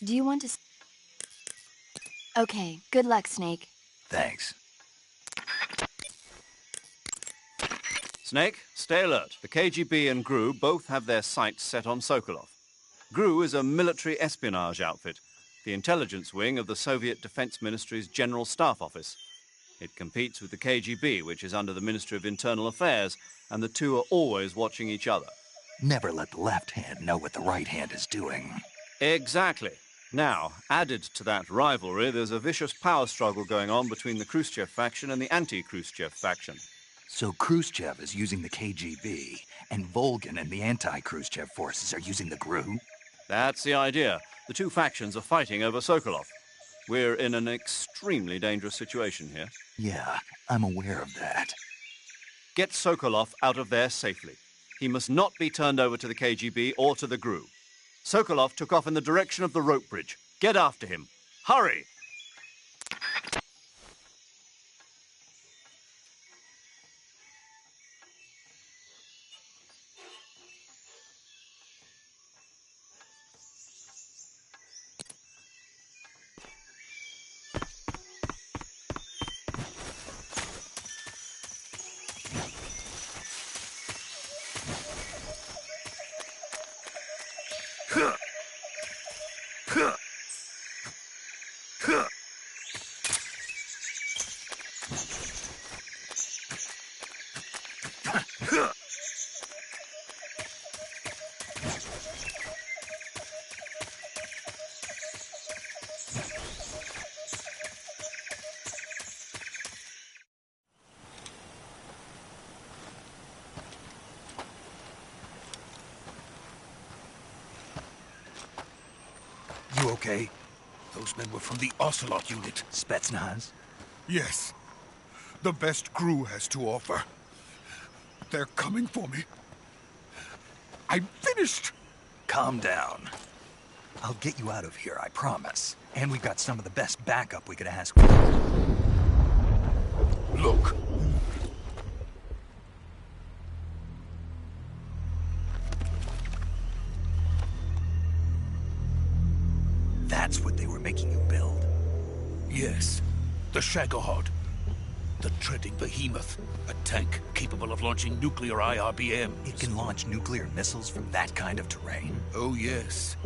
Do you want to... Okay, good luck, Snake. Thanks. Snake, stay alert. The KGB and GRU both have their sights set on Sokolov. GRU is a military espionage outfit, the intelligence wing of the Soviet Defense Ministry's General Staff Office. It competes with the KGB, which is under the Ministry of Internal Affairs, and the two are always watching each other. Never let the left hand know what the right hand is doing. Exactly. Now, added to that rivalry, there's a vicious power struggle going on between the Khrushchev faction and the anti-Khrushchev faction. So Khrushchev is using the KGB, and Volgin and the anti-Khrushchev forces are using the GRU? That's the idea. The two factions are fighting over Sokolov. We're in an extremely dangerous situation here. Yeah, I'm aware of that. Get Sokolov out of there safely. He must not be turned over to the KGB or to the GRU. Sokolov took off in the direction of the rope bridge. Get after him. Hurry! You okay? Those men were from the Ocelot unit. Spetsnaz? Yes. The best GRU has to offer. They're coming for me. I'm finished! Calm down. I'll get you out of here, I promise. And we've got some of the best backup we could ask for. Look. That's what they were making you build? Yes. The Shagohod. The treading behemoth. A tank capable of launching nuclear IRBMs. It can launch nuclear missiles from that kind of terrain? Oh, yes.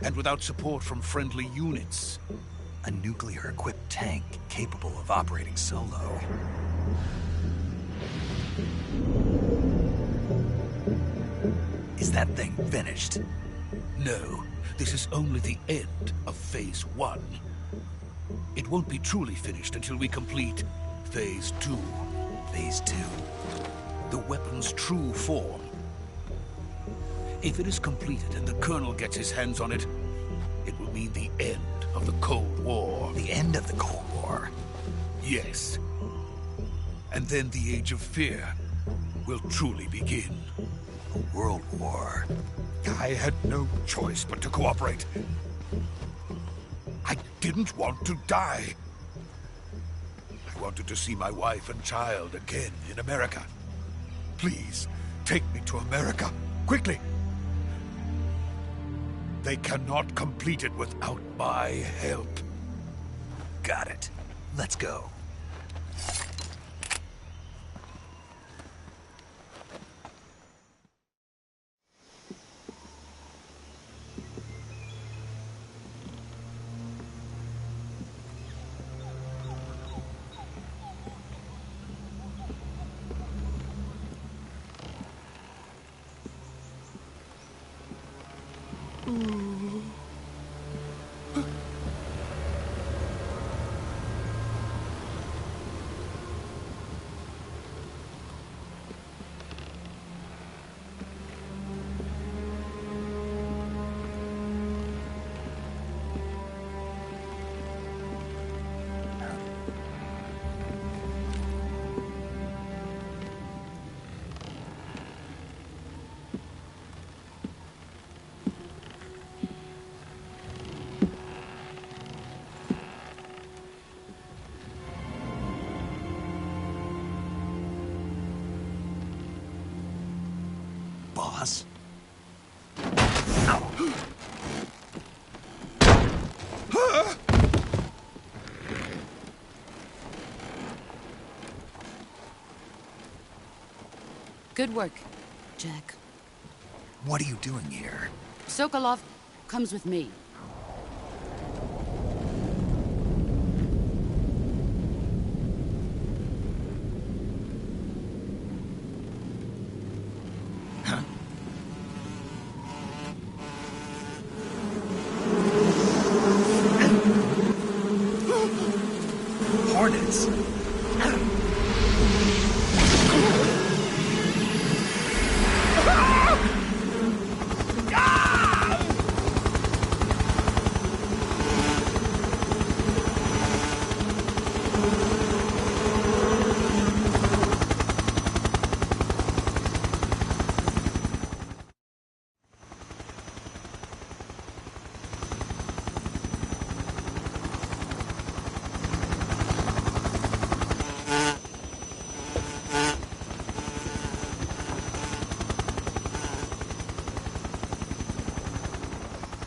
And without support from friendly units. A nuclear-equipped tank capable of operating solo. Is that thing finished? No. This is only the end of Phase 1. It won't be truly finished until we complete Phase 2. Phase 2? The weapon's true form. If it is completed and the Colonel gets his hands on it, it will mean the end of the Cold War. The end of the Cold War? Yes. And then the Age of Fear will truly begin. A world war. I had no choice but to cooperate. I didn't want to die. I wanted to see my wife and child again in America. Please, take me to America, quickly. They cannot complete it without my help. Got it. Let's go. Boss? Good work, Jack. What are you doing here? Sokolov comes with me. Hornets!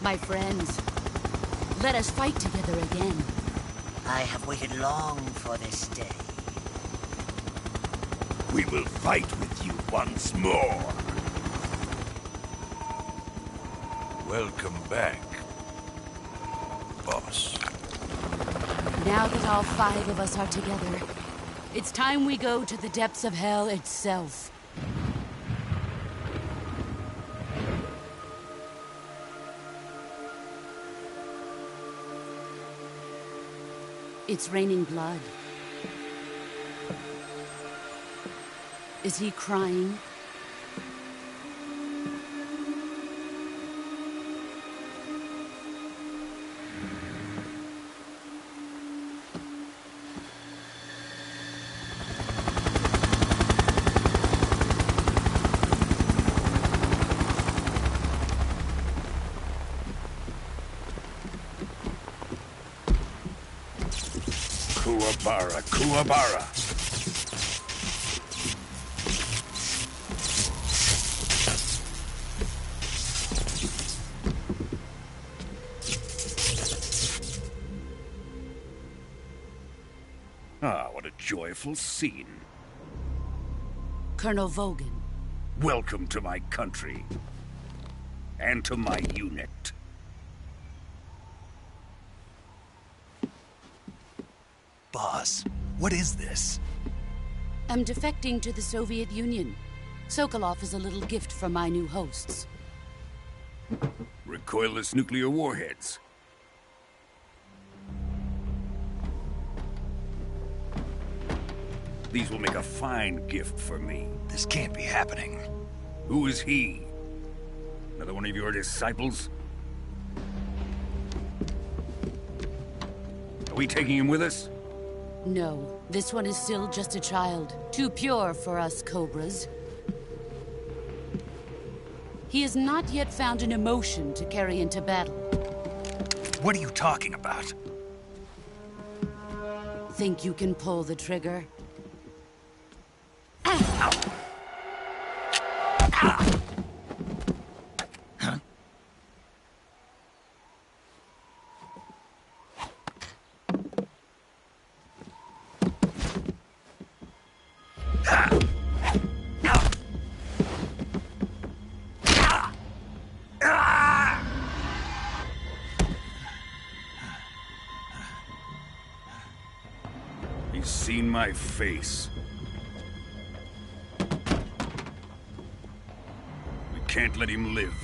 My friends, let us fight together again. I have waited long for this day. We will fight with you once more. Welcome back, boss. Now that all 5 of us are together, it's time we go to the depths of hell itself. It's raining blood. Is he crying? Kuwabara, Kuwabara. Ah, what a joyful scene. Colonel Vogan. Welcome to my country. And to my unit. Boss, what is this? I'm defecting to the Soviet Union. Sokolov is a little gift from my new hosts. Recoilless nuclear warheads. These will make a fine gift for me. This can't be happening. Who is he? Another one of your disciples? Are we taking him with us? No, this one is still just a child. Too pure for us Cobras. He has not yet found an emotion to carry into battle. What are you talking about? Think you can pull the trigger? He's seen my face. We can't let him live.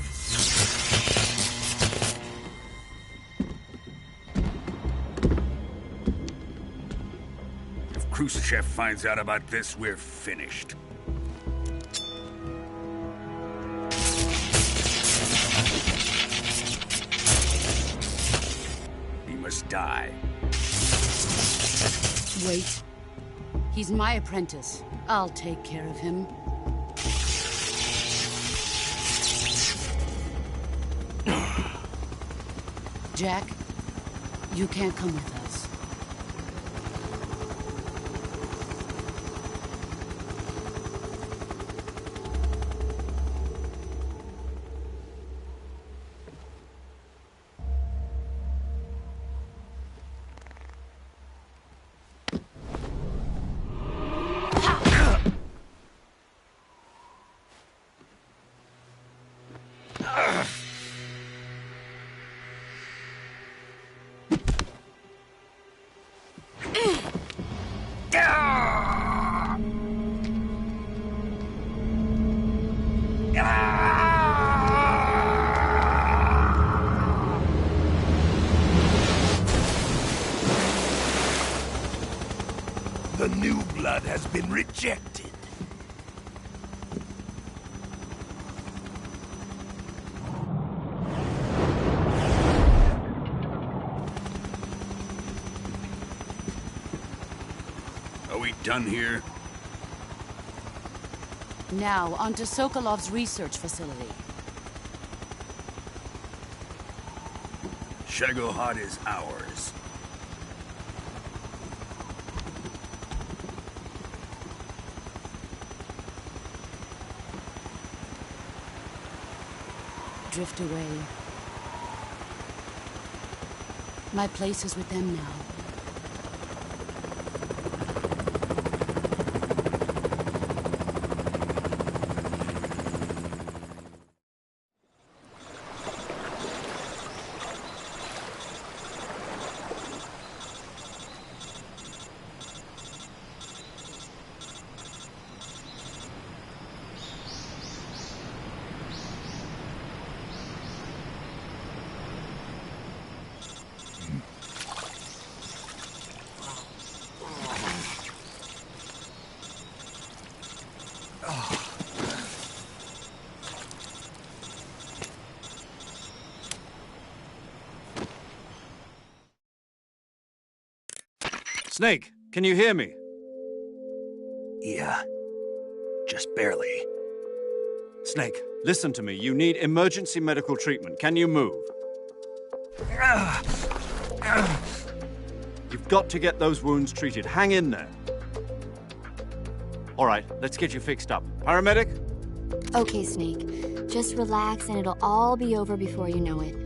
If Khrushchev finds out about this, we're finished. He must die. Wait. He's my apprentice. I'll take care of him. Jack, you can't come with us. new blood has been rejected. Are we done here? Now, onto Sokolov's research facility. Shagohod is ours. Drift away. My place is with them now. Snake, can you hear me? Yeah. Just barely. Snake, listen to me. You need emergency medical treatment. Can you move? You've got to get those wounds treated. Hang in there. All right, let's get you fixed up. Paramedic? Okay, Snake. Just relax and it'll all be over before you know it.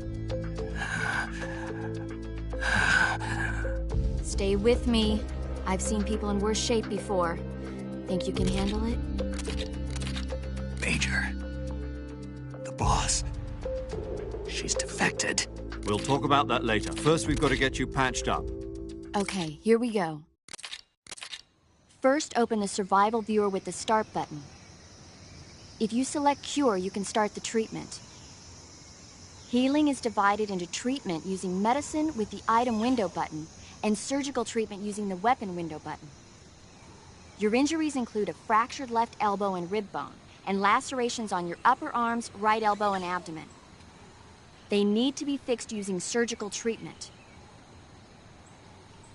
Stay with me. I've seen people in worse shape before. Think you can handle it? Major. The boss. She's defected. We'll talk about that later. First, we've got to get you patched up. Okay, here we go. First, open the survival viewer with the start button. If you select cure, you can start the treatment. Healing is divided into treatment using medicine with the item window button and surgical treatment using the weapon window button. Your injuries include a fractured left elbow and rib bone, and lacerations on your upper arms, right elbow, and abdomen. They need to be fixed using surgical treatment.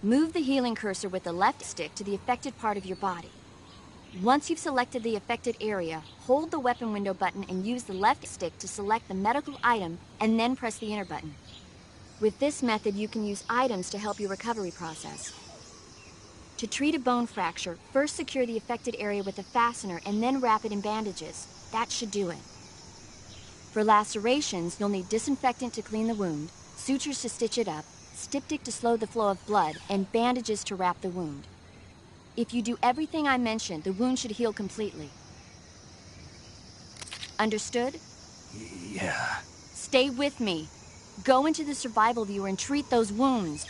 Move the healing cursor with the left stick to the affected part of your body. Once you've selected the affected area, hold the weapon window button and use the left stick to select the medical item, and then press the enter button. With this method, you can use items to help your recovery process. To treat a bone fracture, first secure the affected area with a fastener and then wrap it in bandages. That should do it. For lacerations, you'll need disinfectant to clean the wound, sutures to stitch it up, styptic to slow the flow of blood, and bandages to wrap the wound. If you do everything I mentioned, the wound should heal completely. Understood? Yeah. Stay with me. Go into the survival viewer and treat those wounds.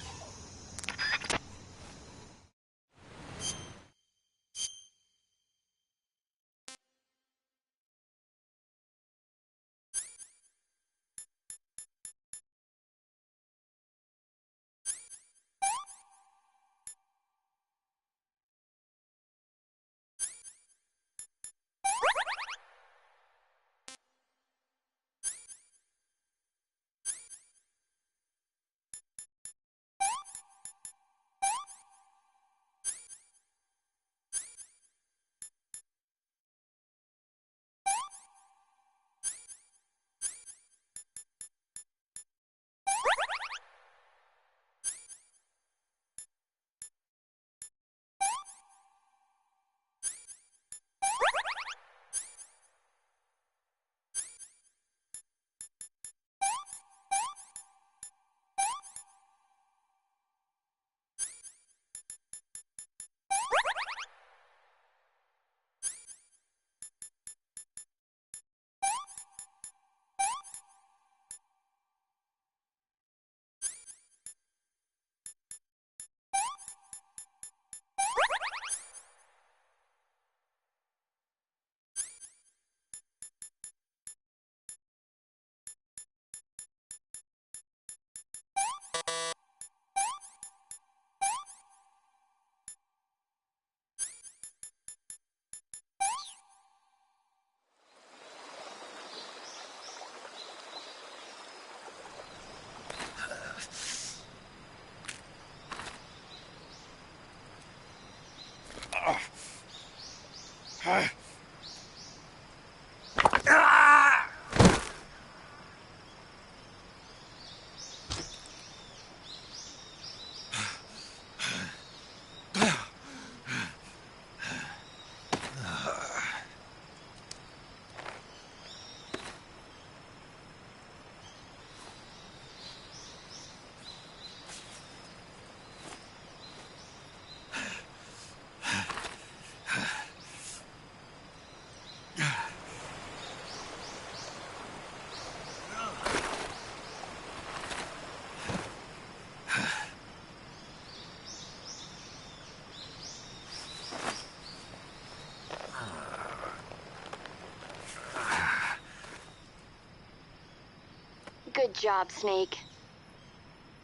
Good job, Snake.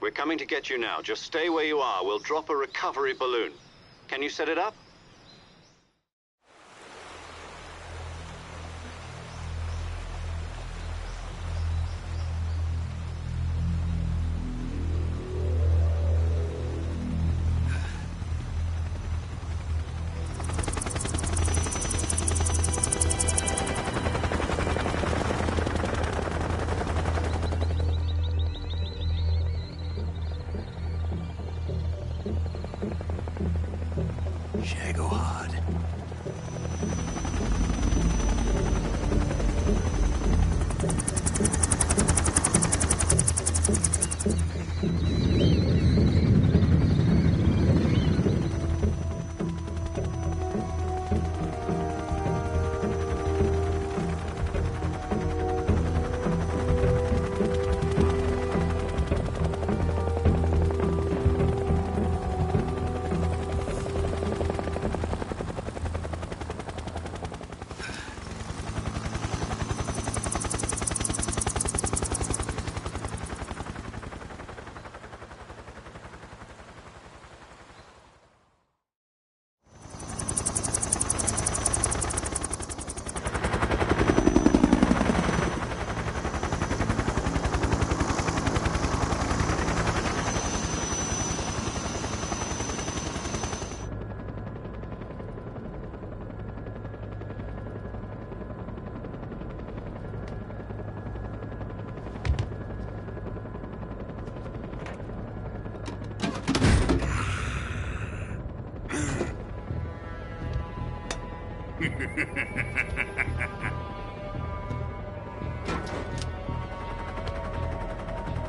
We're coming to get you now. Just stay where you are. We'll drop a recovery balloon. Can you set it up? Shagohod.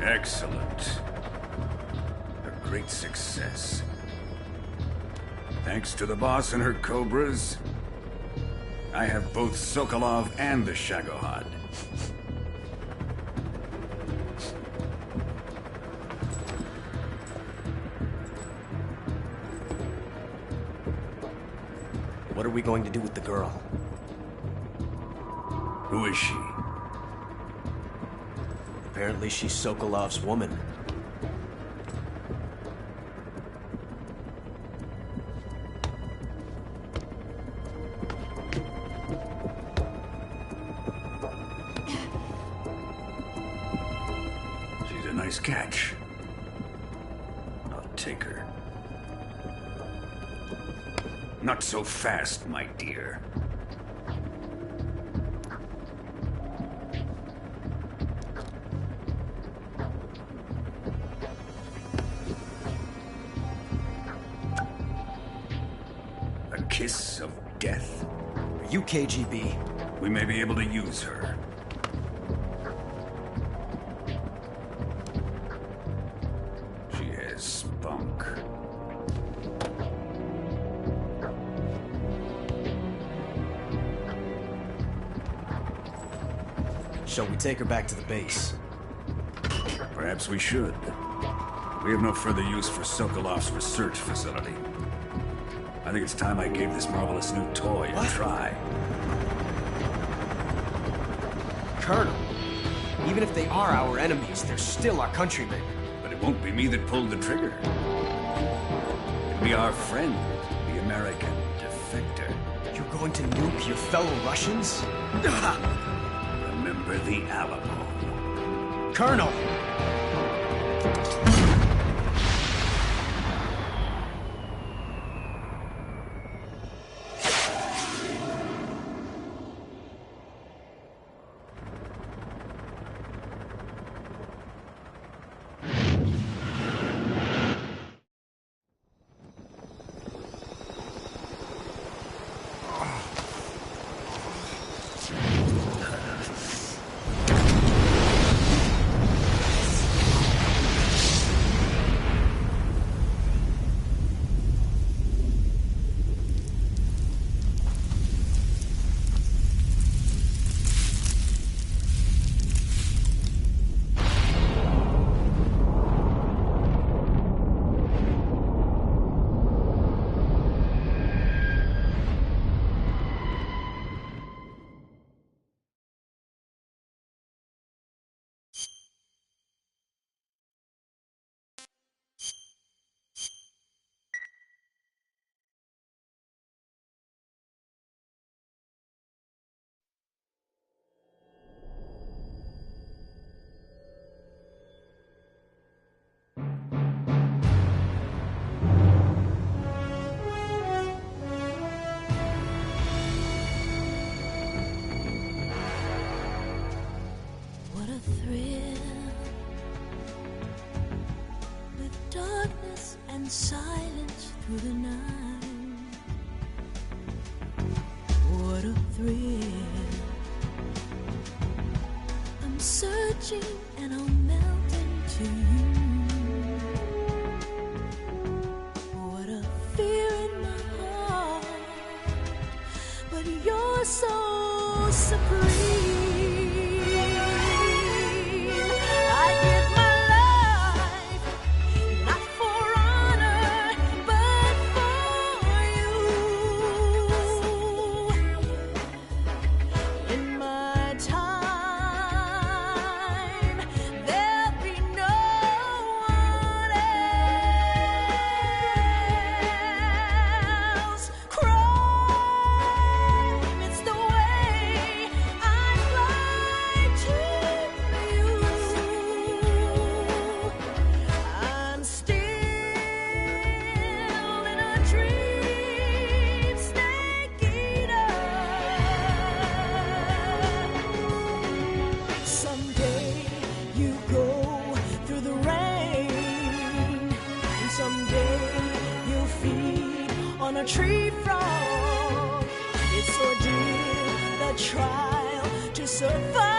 Excellent. A great success. Thanks to the boss and her cobras, I have both Sokolov and the Shagohod. What are we going to do with the girl? Who is she? Apparently she's Sokolov's woman. She's a nice catch. I'll take her. Not so fast, my dear. A kiss of death. Are you KGB? We may be able to use her. She has spunk. Shall we take her back to the base? Perhaps we should. We have no further use for Sokolov's research facility. I think it's time I gave this marvelous new toy a try. Colonel, even if they are our enemies, they're still our countrymen. But it won't be me that pulled the trigger. It'll be our friend, the American defector. You're going to nuke your fellow Russians? Remember the Alamo. Colonel! still, with darkness and silence through the night. What a thrill. I'm searching and I'll melt into you. What a fear in my heart, but you're so supreme. I give my life, not for honor, but for you. In my time, there'll be no one else. Crime, it's the way I'd like to you. I'm still in a dream, snake eater. Someday you go through the rain, and someday you'll feed on a tree frog. It's ordeal, the trial to survive.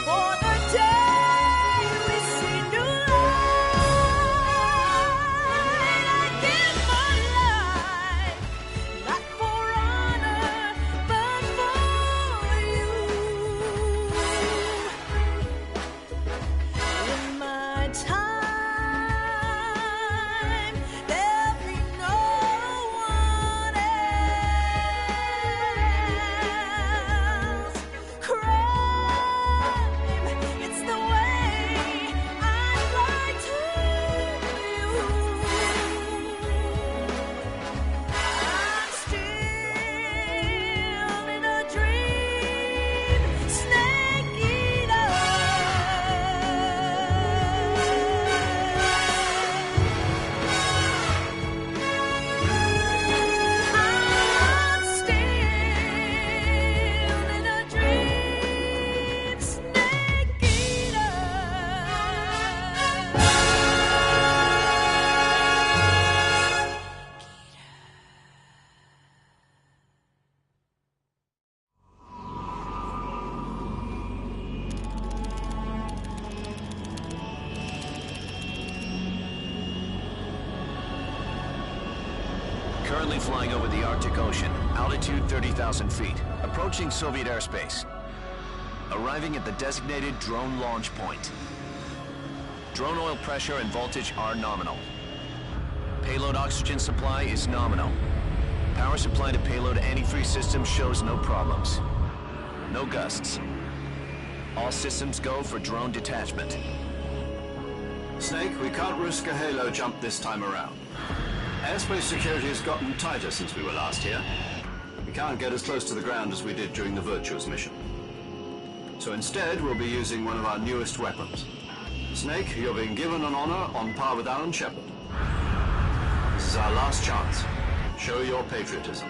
For the day we see new light, I give my life, not for honor, but for you. In my time, there'll be no one else. Crime, it's the way I'd like to you. I'm still in a dream, snake eater. I'm still in a dream, snake eater. Currently flying over the Arctic Ocean, altitude 30,000 feet, approaching Soviet airspace. Arriving at the designated drone launch point. Drone oil pressure and voltage are nominal. Payload oxygen supply is nominal. Power supply to payload antifreeze system shows no problems. No gusts. All systems go for drone detachment. Snake, we can't risk a halo jump this time around. Airspace security has gotten tighter since we were last here. We can't get as close to the ground as we did during the Virtuous mission. So instead, we'll be using one of our newest weapons. Snake, you're being given an honor on par with Alan Shepard. This is our last chance. Show your patriotism.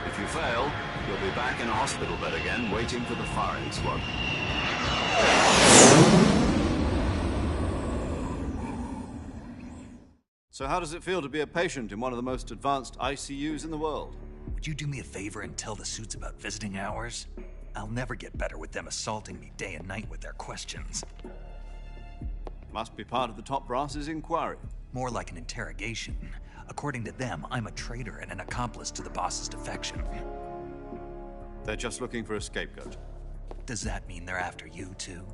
If you fail, you'll be back in a hospital bed again, waiting for the firing squad. So how does it feel to be a patient in one of the most advanced ICUs in the world? Would you do me a favor and tell the suits about visiting hours? I'll never get better with them assaulting me day and night with their questions. Must be part of the top brass's inquiry. More like an interrogation. According to them, I'm a traitor and an accomplice to the boss's defection. They're just looking for a scapegoat. Does that mean they're after you, too?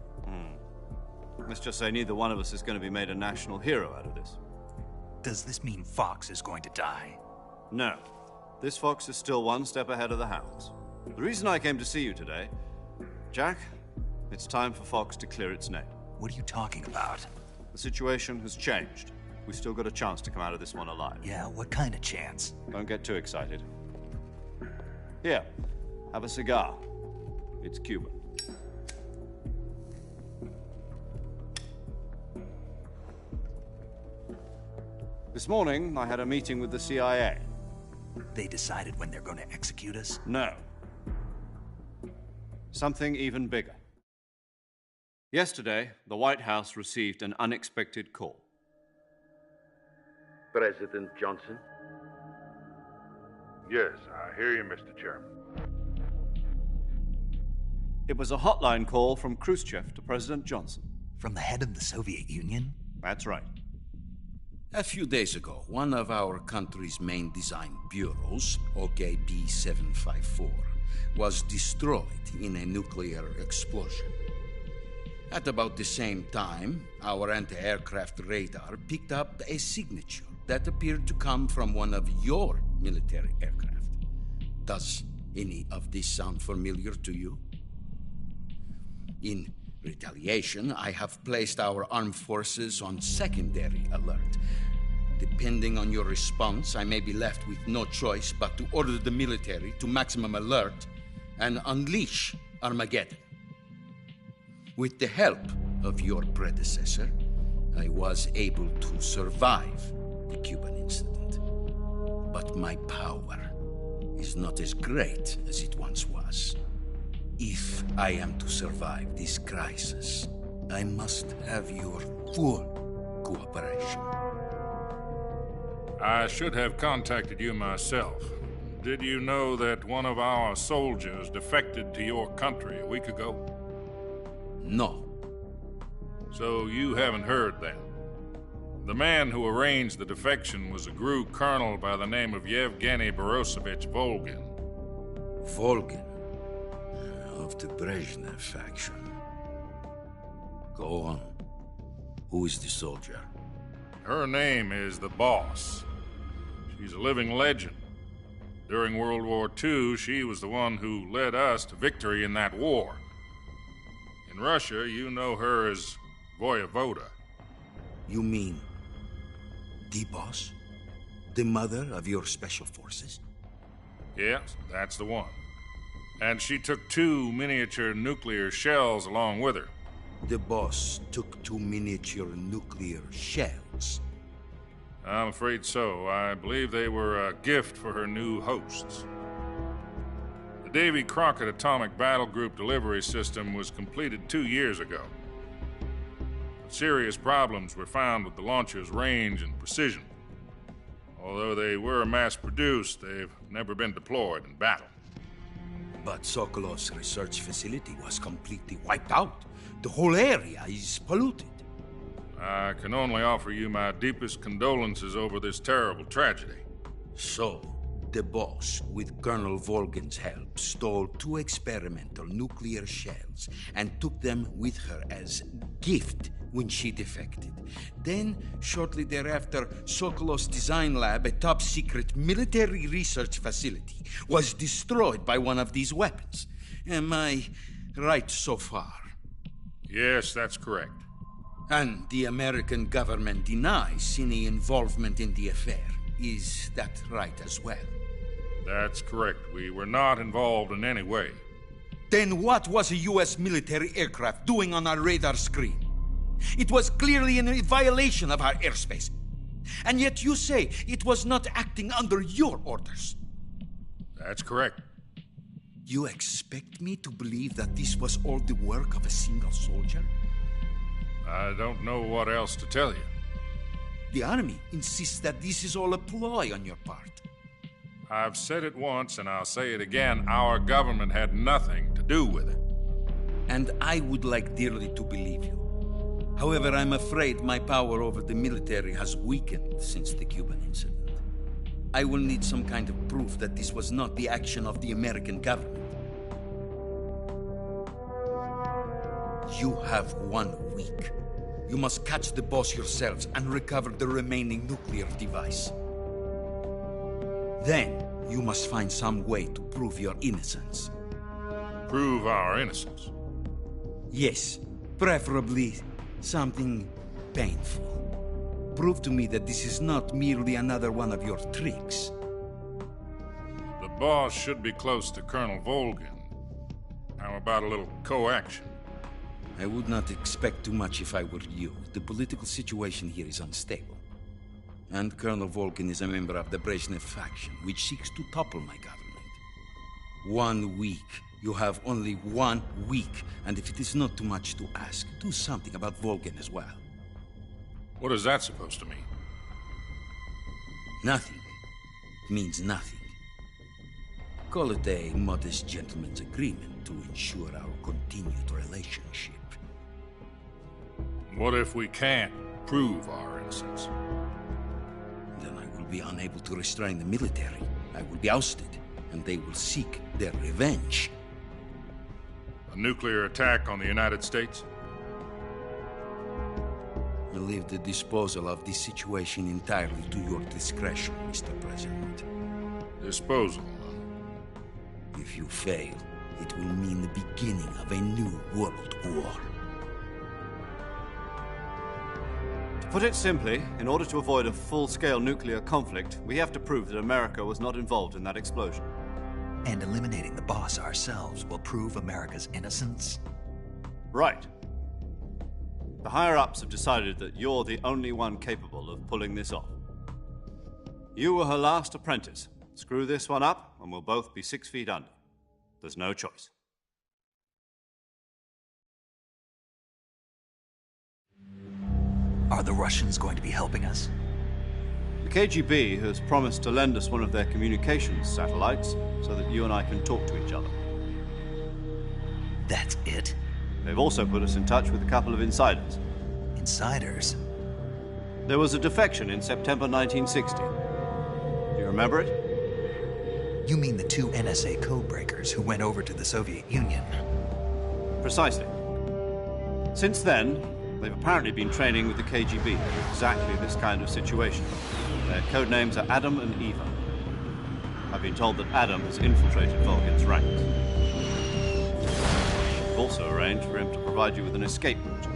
Let's just say neither one of us is going to be made a national hero out of this. Does this mean Fox is going to die? No. This fox is still one step ahead of the hounds. The reason I came to see you today, Jack, it's time for Fox to clear its name. What are you talking about? The situation has changed. We've still got a chance to come out of this one alive. Yeah, what kind of chance? Don't get too excited. Here, have a cigar. It's Cuban. This morning, I had a meeting with the CIA. They decided when they're going to execute us? No. Something even bigger. Yesterday, the White House received an unexpected call. President Johnson? Yes, I hear you, Mr. Chairman. It was a hotline call from Khrushchev to President Johnson. From the head of the Soviet Union? That's right. A few days ago, one of our country's main design bureaus, OKB 754, was destroyed in a nuclear explosion. At about the same time, our anti-aircraft radar picked up a signature that appeared to come from one of your military aircraft. Does any of this sound familiar to you? In retaliation, I have placed our armed forces on secondary alert. Depending on your response, I may be left with no choice but to order the military to maximum alert and unleash Armageddon. With the help of your predecessor, I was able to survive the Cuban incident. But my power is not as great as it once was. If I am to survive this crisis, I must have your full cooperation. I should have contacted you myself. Did you know that one of our soldiers defected to your country a week ago? No. So you haven't heard then. The man who arranged the defection was a GRU colonel by the name of Yevgeny Borisovich Volgin. Volgin? Of the Brezhnev faction. Go on. Who is the soldier? Her name is the Boss. She's a living legend. During World War II, she was the one who led us to victory in that war. In Russia, you know her as Voyevoda. You mean the Boss? The mother of your special forces? Yes, that's the one. And she took 2 miniature nuclear shells along with her. The Boss took 2 miniature nuclear shells? I'm afraid so. I believe they were a gift for her new hosts. The Davy Crockett Atomic Battle Group delivery system was completed 2 years ago. But serious problems were found with the launcher's range and precision. Although they were mass-produced, they've never been deployed in battle. But Sokolov's research facility was completely wiped out. The whole area is polluted. I can only offer you my deepest condolences over this terrible tragedy. So, the Boss, with Colonel Volgin's help, stole 2 experimental nuclear shells and took them with her as gift when she defected. Then, shortly thereafter, Sokolov's design lab, a top-secret military research facility, was destroyed by one of these weapons. Am I right so far? Yes, that's correct. And the American government denies any involvement in the affair. Is that right as well? That's correct. We were not involved in any way. Then what was a U.S. military aircraft doing on our radar screen? It was clearly in a violation of our airspace. And yet you say it was not acting under your orders. That's correct. You expect me to believe that this was all the work of a single soldier? I don't know what else to tell you. The Army insists that this is all a ploy on your part. I've said it once and I'll say it again. Our government had nothing to do with it. And I would like dearly to believe you. However, I'm afraid my power over the military has weakened since the Cuban incident. I will need some kind of proof that this was not the action of the American government. You have 1 week. You must catch the Boss yourselves and recover the remaining nuclear device. Then, you must find some way to prove your innocence. Prove our innocence? Yes, preferably something painful. Prove to me that this is not merely another one of your tricks. The Boss should be close to Colonel Volgin. How about a little coaction? I would not expect too much if I were you. The political situation here is unstable. And Colonel Volgin is a member of the Brezhnev faction, which seeks to topple my government. 1 week You have only 1 week, and if it is not too much to ask, do something about Volgin as well. What is that supposed to mean? Nothing. It means nothing. Call it a modest gentleman's agreement to ensure our continued relationship. What if we can't prove our innocence? Then I will be unable to restrain the military. I will be ousted, and they will seek their revenge. A nuclear attack on the United States? I leave the disposal of this situation entirely to your discretion, Mr. President. Disposal? If you fail, it will mean the beginning of a new world war. To put it simply, in order to avoid a full-scale nuclear conflict, we have to prove that America was not involved in that explosion. And eliminating the boss ourselves will prove America's innocence? Right. The higher-ups have decided that you're the only one capable of pulling this off. You were her last apprentice. Screw this one up, and we'll both be 6 feet under. There's no choice. Are the Russians going to be helping us? The KGB has promised to lend us one of their communications satellites so that you and I can talk to each other. That's it? They've also put us in touch with a couple of insiders. Insiders? There was a defection in September 1960. Do you remember it? You mean the 2 NSA codebreakers who went over to the Soviet Union? Precisely. Since then, they've apparently been training with the KGB for exactly this kind of situation. Their code names are Adam and Eva. I've been told that Adam has infiltrated Volgin's ranks. I've also arranged for him to provide you with an escape route.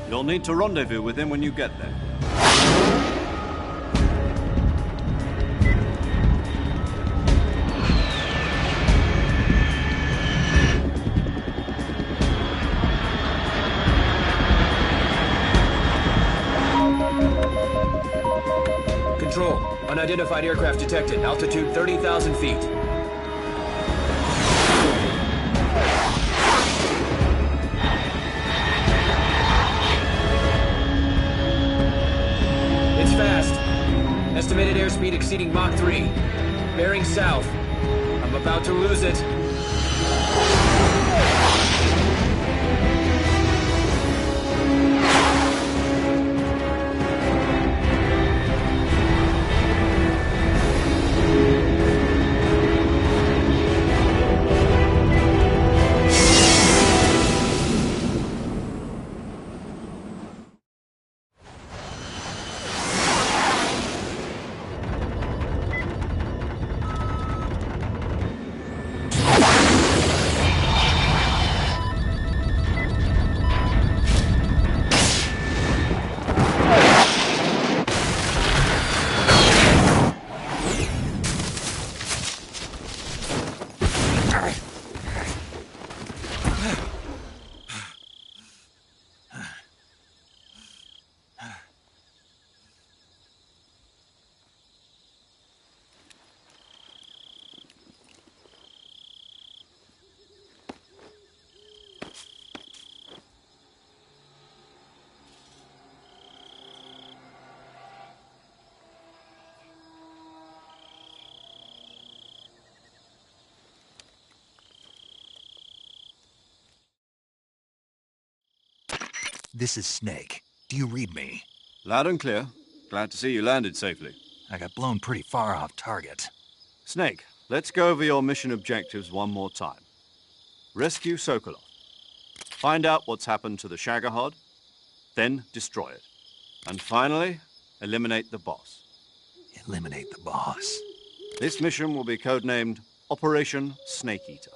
You'll need to rendezvous with him when you get there. Control. Unidentified aircraft detected. Altitude 30,000 feet. It's fast. Estimated airspeed exceeding Mach 3. Bearing south. I'm about to lose it. This is Snaaake. Do you read me? Loud and clear. Glad to see you landed safely. I got blown pretty far off target. Snaaake, let's go over your mission objectives one more time. Rescue Sokolov. Find out what's happened to the Shagohod, then destroy it. And finally, eliminate the boss. Eliminate the boss? This mission will be codenamed Operation Snake-Eater.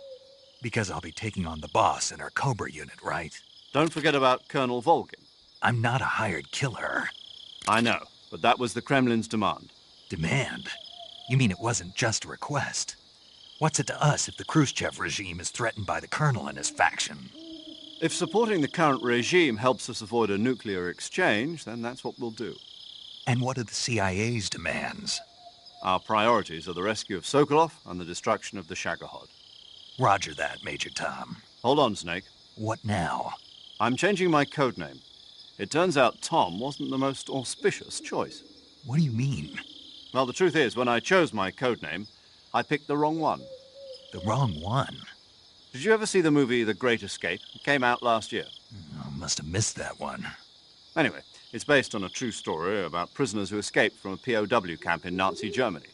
Because I'll be taking on the boss and our Cobra unit, right? Don't forget about Colonel Volgin. I'm not a hired killer. I know, but that was the Kremlin's demand. Demand? You mean it wasn't just a request? What's it to us if the Khrushchev regime is threatened by the Colonel and his faction? If supporting the current regime helps us avoid a nuclear exchange, then that's what we'll do. And what are the CIA's demands? Our priorities are the rescue of Sokolov and the destruction of the Shagohod. Roger that, Major Tom. Hold on, Snake. What now? I'm changing my code name. It turns out Tom wasn't the most auspicious choice. What do you mean? Well, the truth is, when I chose my code name, I picked the wrong one. The wrong one? Did you ever see the movie The Great Escape? It came out last year. I must have missed that one. Anyway, it's based on a true story about prisoners who escaped from a POW camp in Nazi Germany.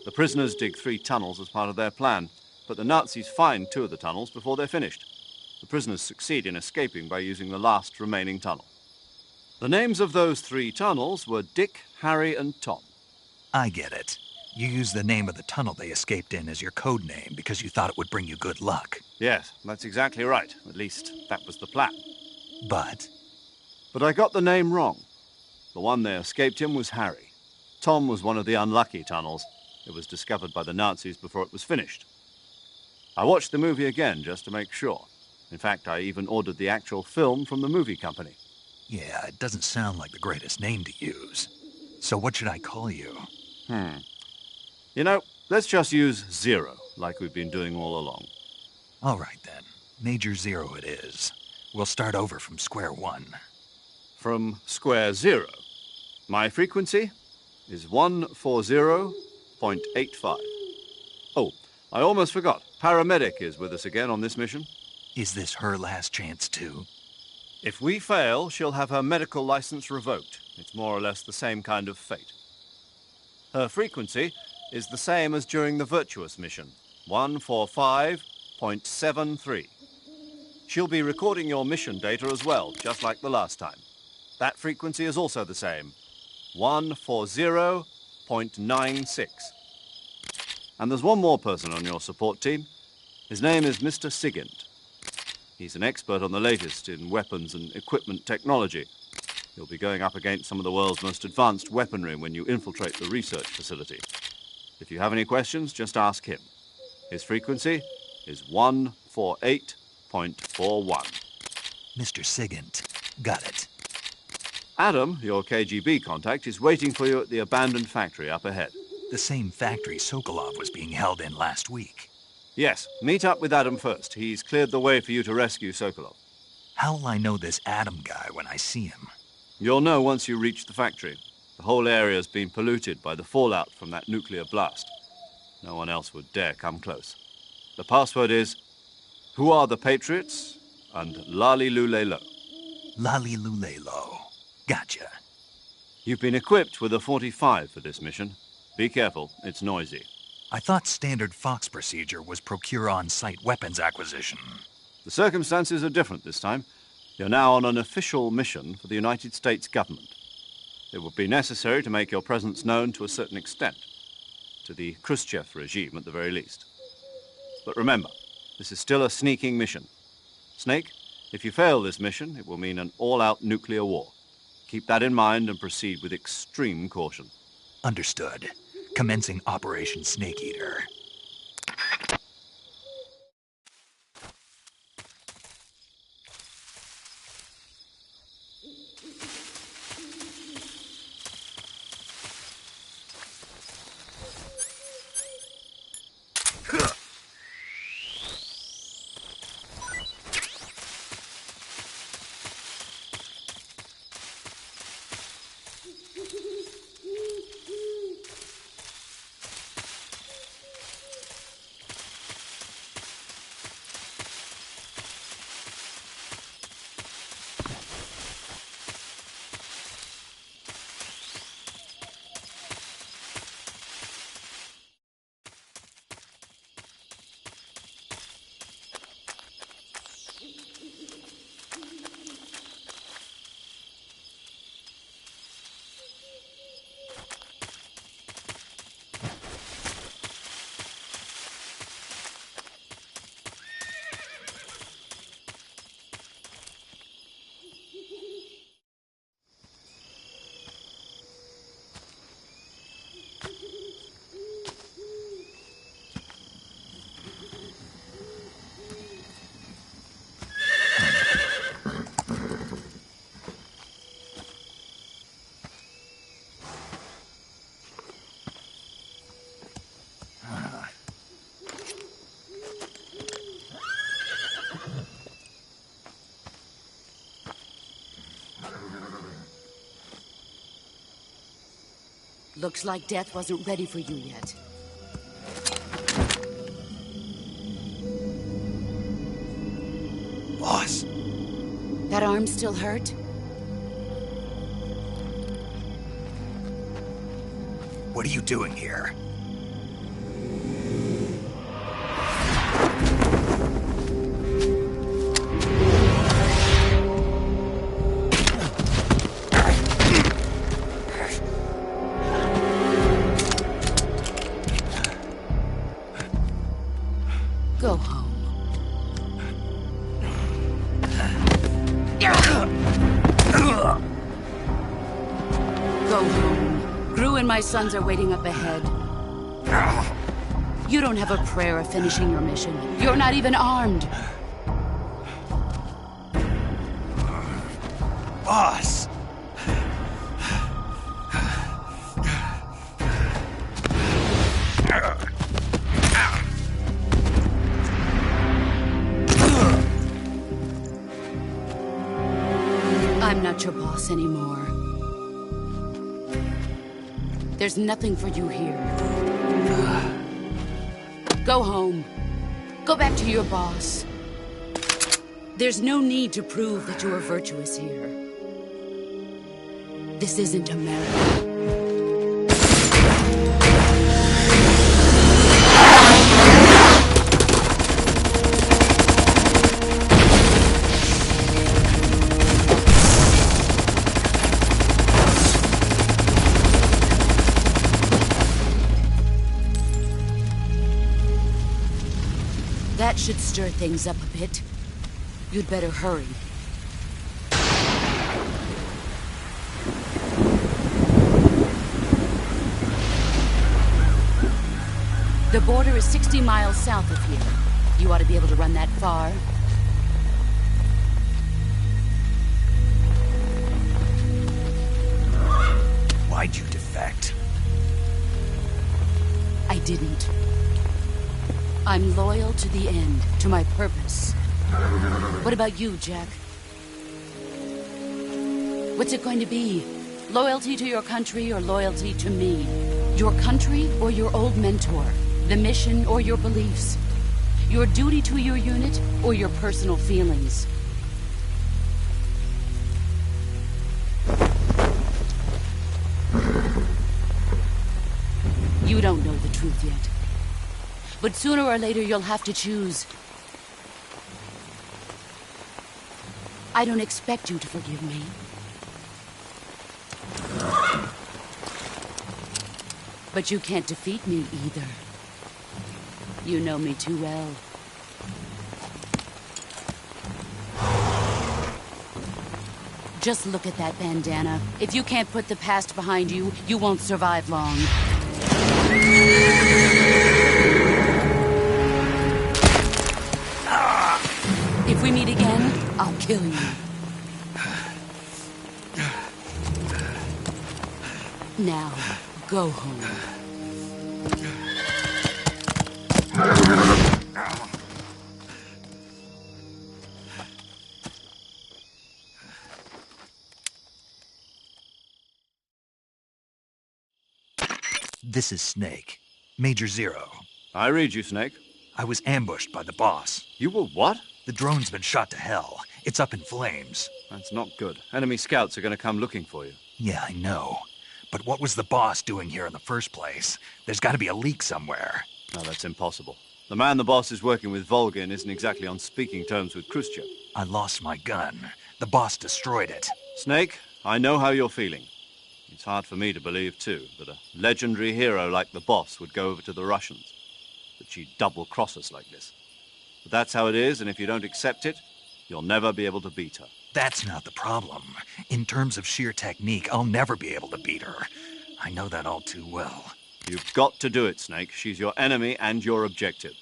The prisoners dig 3 tunnels as part of their plan, but the Nazis find 2 of the tunnels before they're finished. The prisoners succeed in escaping by using the last remaining tunnel. The names of those 3 tunnels were Dick, Harry, and Tom. I get it. You used the name of the tunnel they escaped in as your code name because you thought it would bring you good luck. Yes, that's exactly right. At least, that was the plan. But I got the name wrong. The one they escaped in was Harry. Tom was one of the unlucky tunnels. It was discovered by the Nazis before it was finished. I watched the movie again just to make sure. In fact, I even ordered the actual film from the movie company. yeah, it doesn't sound like the greatest name to use. So what should I call you? You know, let's just use Zero, like we've been doing all along. All right, then. Major Zero it is. We'll start over from square one. From square 0. My frequency is 140.85. Oh, I almost forgot. Paramedic is with us again on this mission. Is this her last chance, too? If we fail, she'll have her medical license revoked. It's more or less the same kind of fate. Her frequency is the same as during the Virtuous mission, 145.73. She'll be recording your mission data as well, just like the last time. That frequency is also the same, 140.96. And there's one more person on your support team. His name is Mr. Sigint. He's an expert on the latest in weapons and equipment technology. You'll be going up against some of the world's most advanced weaponry when you infiltrate the research facility. If you have any questions, just ask him. His frequency is 148.41. Mr. Sigint. Got it. Adam, your KGB contact, is waiting for you at the abandoned factory up ahead. The same factory Sokolov was being held in last week. Yes, meet up with Adam first. He's cleared the way for you to rescue Sokolov. How'll I know this Adam guy when I see him? You'll know once you reach the factory. The whole area's been polluted by the fallout from that nuclear blast. No one else would dare come close. The password is, "Who are the Patriots?" and "Lali Lulelo." Lali Lulelo. Gotcha. You've been equipped with a 45 for this mission. Be careful, it's noisy. I thought standard Fox procedure was procure on-site weapons acquisition. The circumstances are different this time. You're now on an official mission for the United States government. It would be necessary to make your presence known to a certain extent, to the Khrushchev regime at the very least. But remember, this is still a sneaking mission. Snake, if you fail this mission, it will mean an all-out nuclear war. Keep that in mind and proceed with extreme caution. Understood. Commencing Operation Snake Eater. Looks like death wasn't ready for you yet. Boss. That arm still hurt? What are you doing here? Go home. Go home. Gru and my sons are waiting up ahead. You don't have a prayer of finishing your mission. You're not even armed. Boss! I'm not your boss anymore. There's nothing for you here. Go home. Go back to your boss. There's no need to prove that you are virtuous here. This isn't America. That should stir things up a bit. You'd better hurry. The border is 60 miles south of here. You ought to be able to run that far. Why'd you defect? I didn't. I'm loyal to the end, to my purpose. What about you, Jack? What's it going to be? Loyalty to your country or loyalty to me? Your country or your old mentor? The mission or your beliefs? Your duty to your unit or your personal feelings? You don't know the truth yet. But sooner or later, you'll have to choose. I don't expect you to forgive me. But you can't defeat me either. You know me too well. Just look at that bandana. If you can't put the past behind you, you won't survive long. If we meet again, I'll kill you. Now, go home. This is Snaaake. Major Zero. I read you, Snaaake. I was ambushed by the boss. You were what? The drone's been shot to hell. It's up in flames. That's not good. Enemy scouts are going to come looking for you. Yeah, I know. But what was the boss doing here in the first place? There's got to be a leak somewhere. No, that's impossible. The man the boss is working with, Volgin, isn't exactly on speaking terms with Khrushchev. I lost my gun. The boss destroyed it. Snaaake, I know how you're feeling. It's hard for me to believe, too, that a legendary hero like the boss would go over to the Russians. That she'd double-cross us like this. But that's how it is, and if you don't accept it, you'll never be able to beat her. That's not the problem. In terms of sheer technique, I'll never be able to beat her. I know that all too well. You've got to do it, Snaaake. She's your enemy and your objective.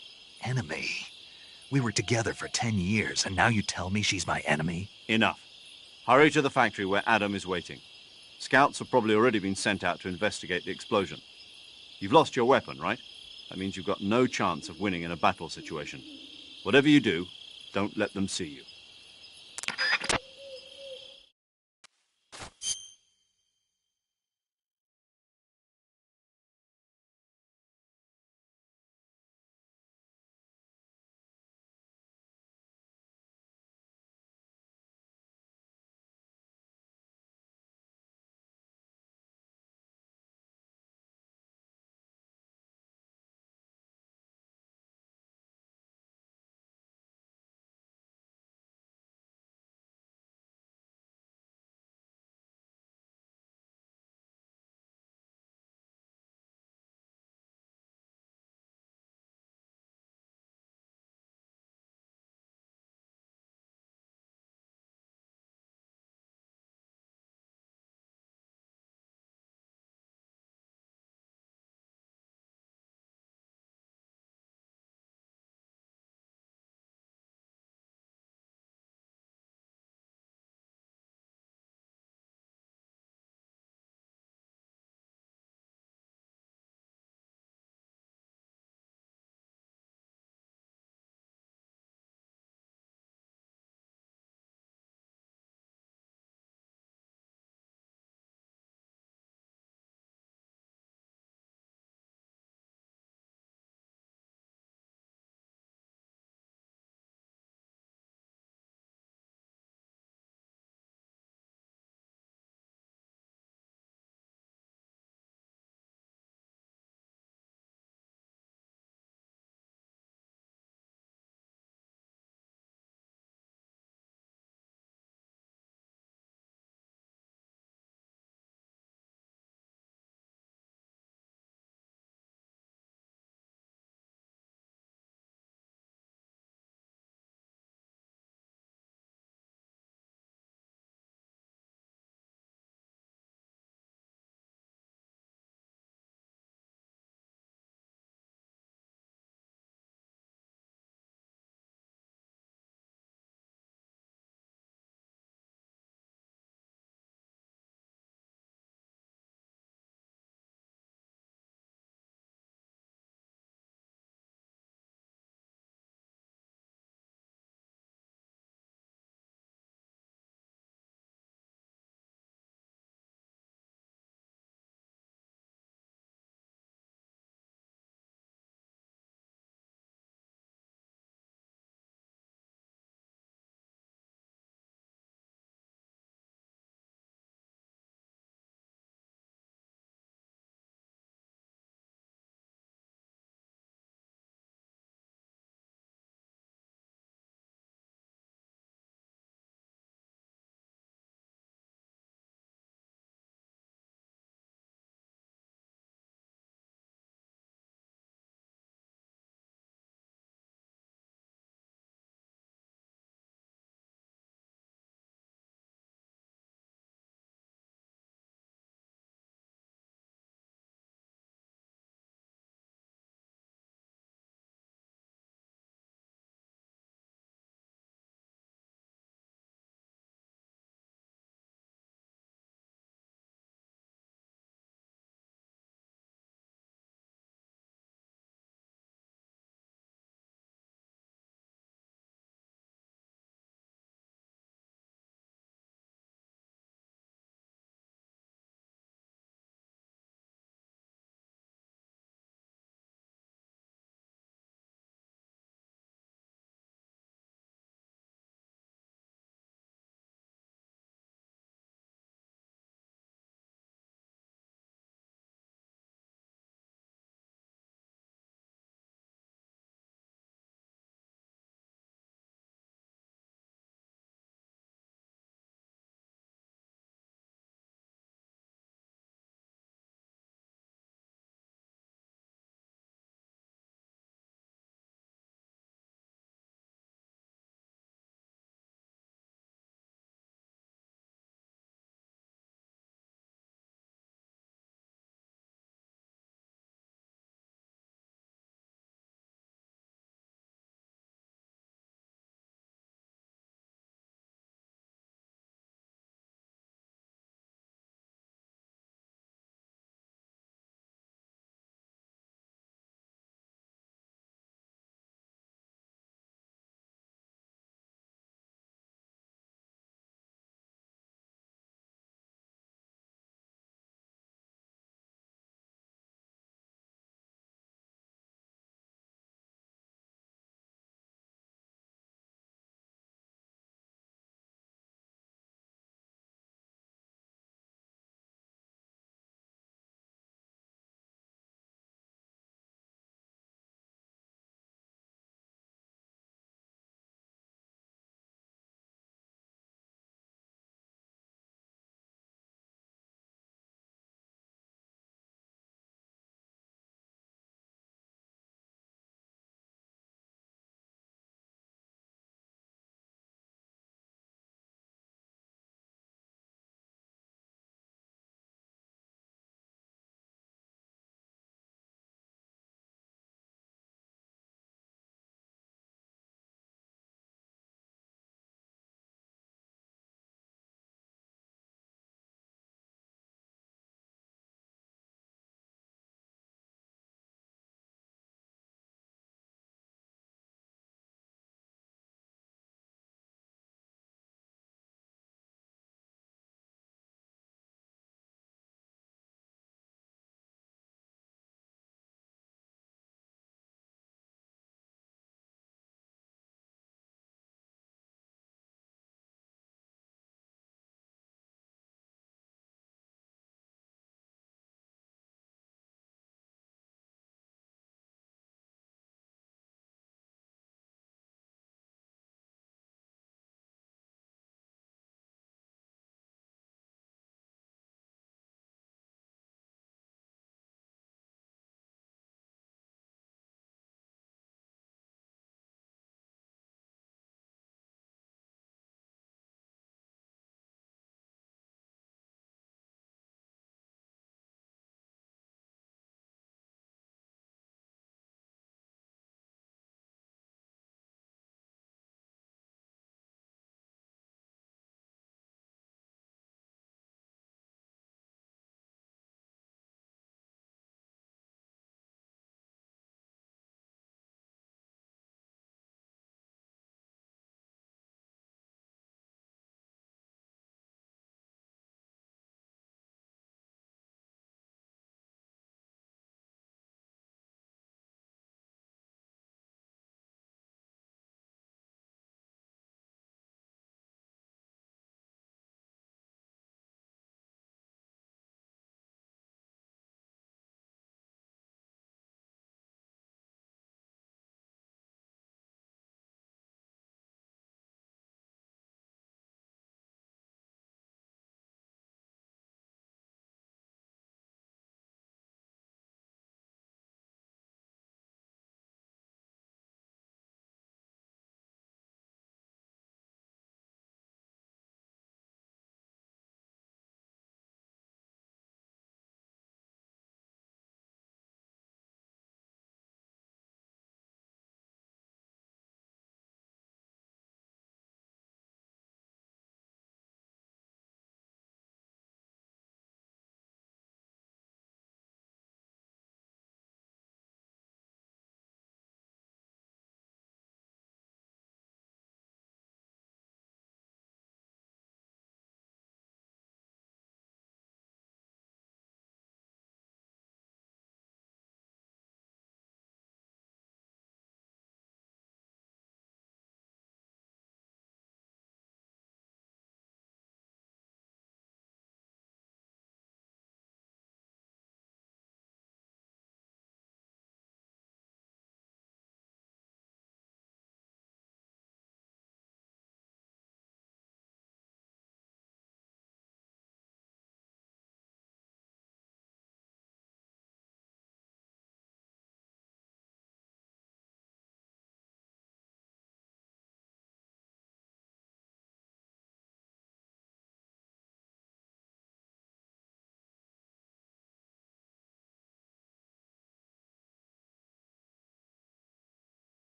Enemy? We were together for 10 years, and now you tell me she's my enemy? Enough. Hurry to the factory where Adam is waiting. Scouts have probably already been sent out to investigate the explosion. You've lost your weapon, right? That means you've got no chance of winning in a battle situation. Whatever you do, don't let them see you.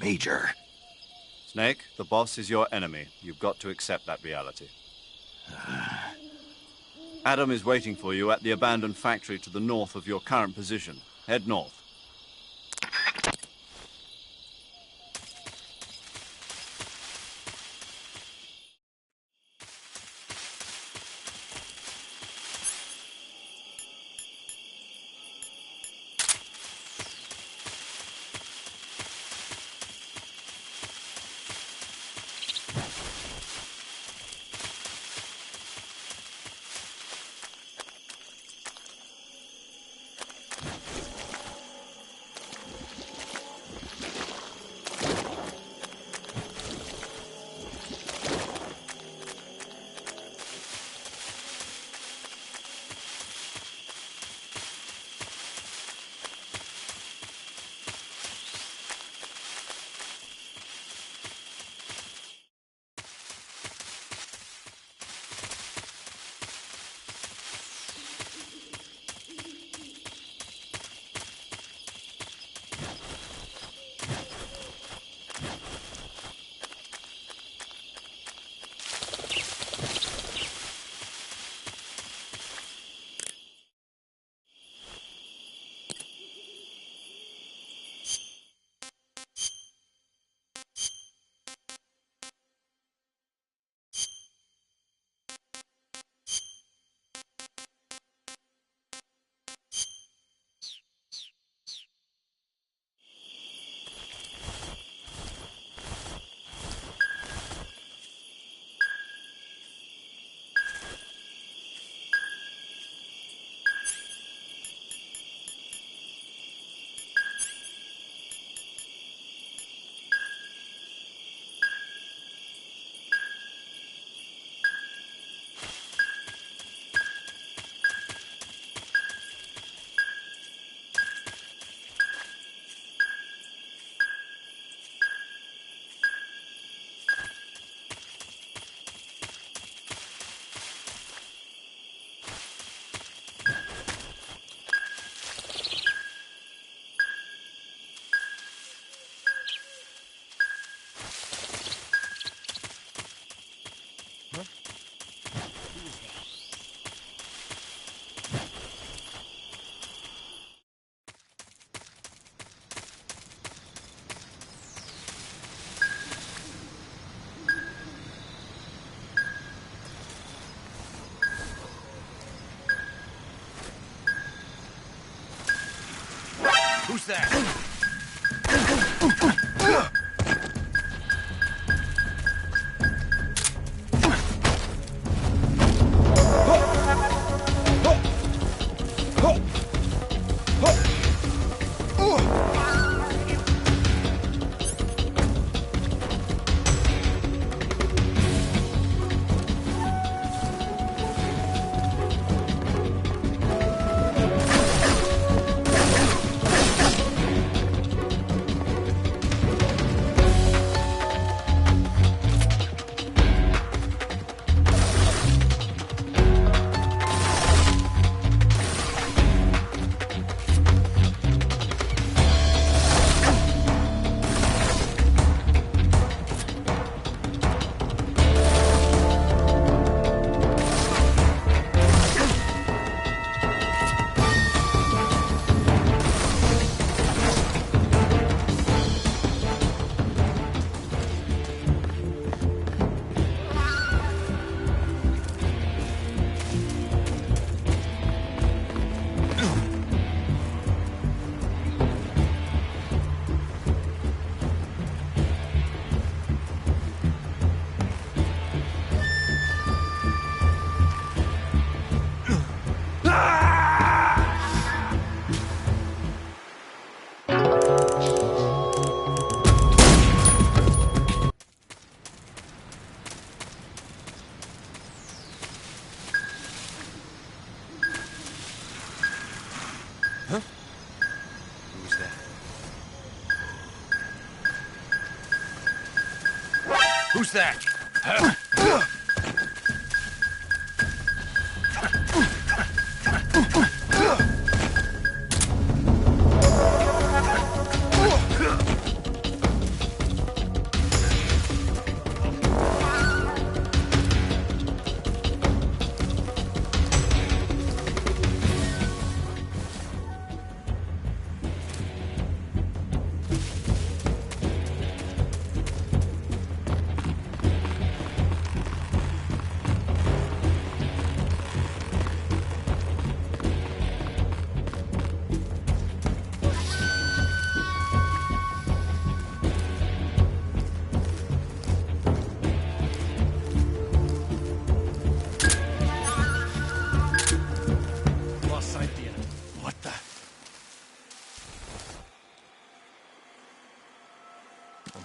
Major. Snake, the boss is your enemy. You've got to accept that reality. Adam is waiting for you at the abandoned factory to the north of your current position. Head north. Who's that? Who's that?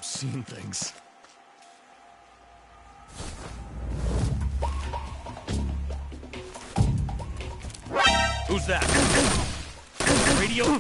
Seeing things. Who's that? Radio?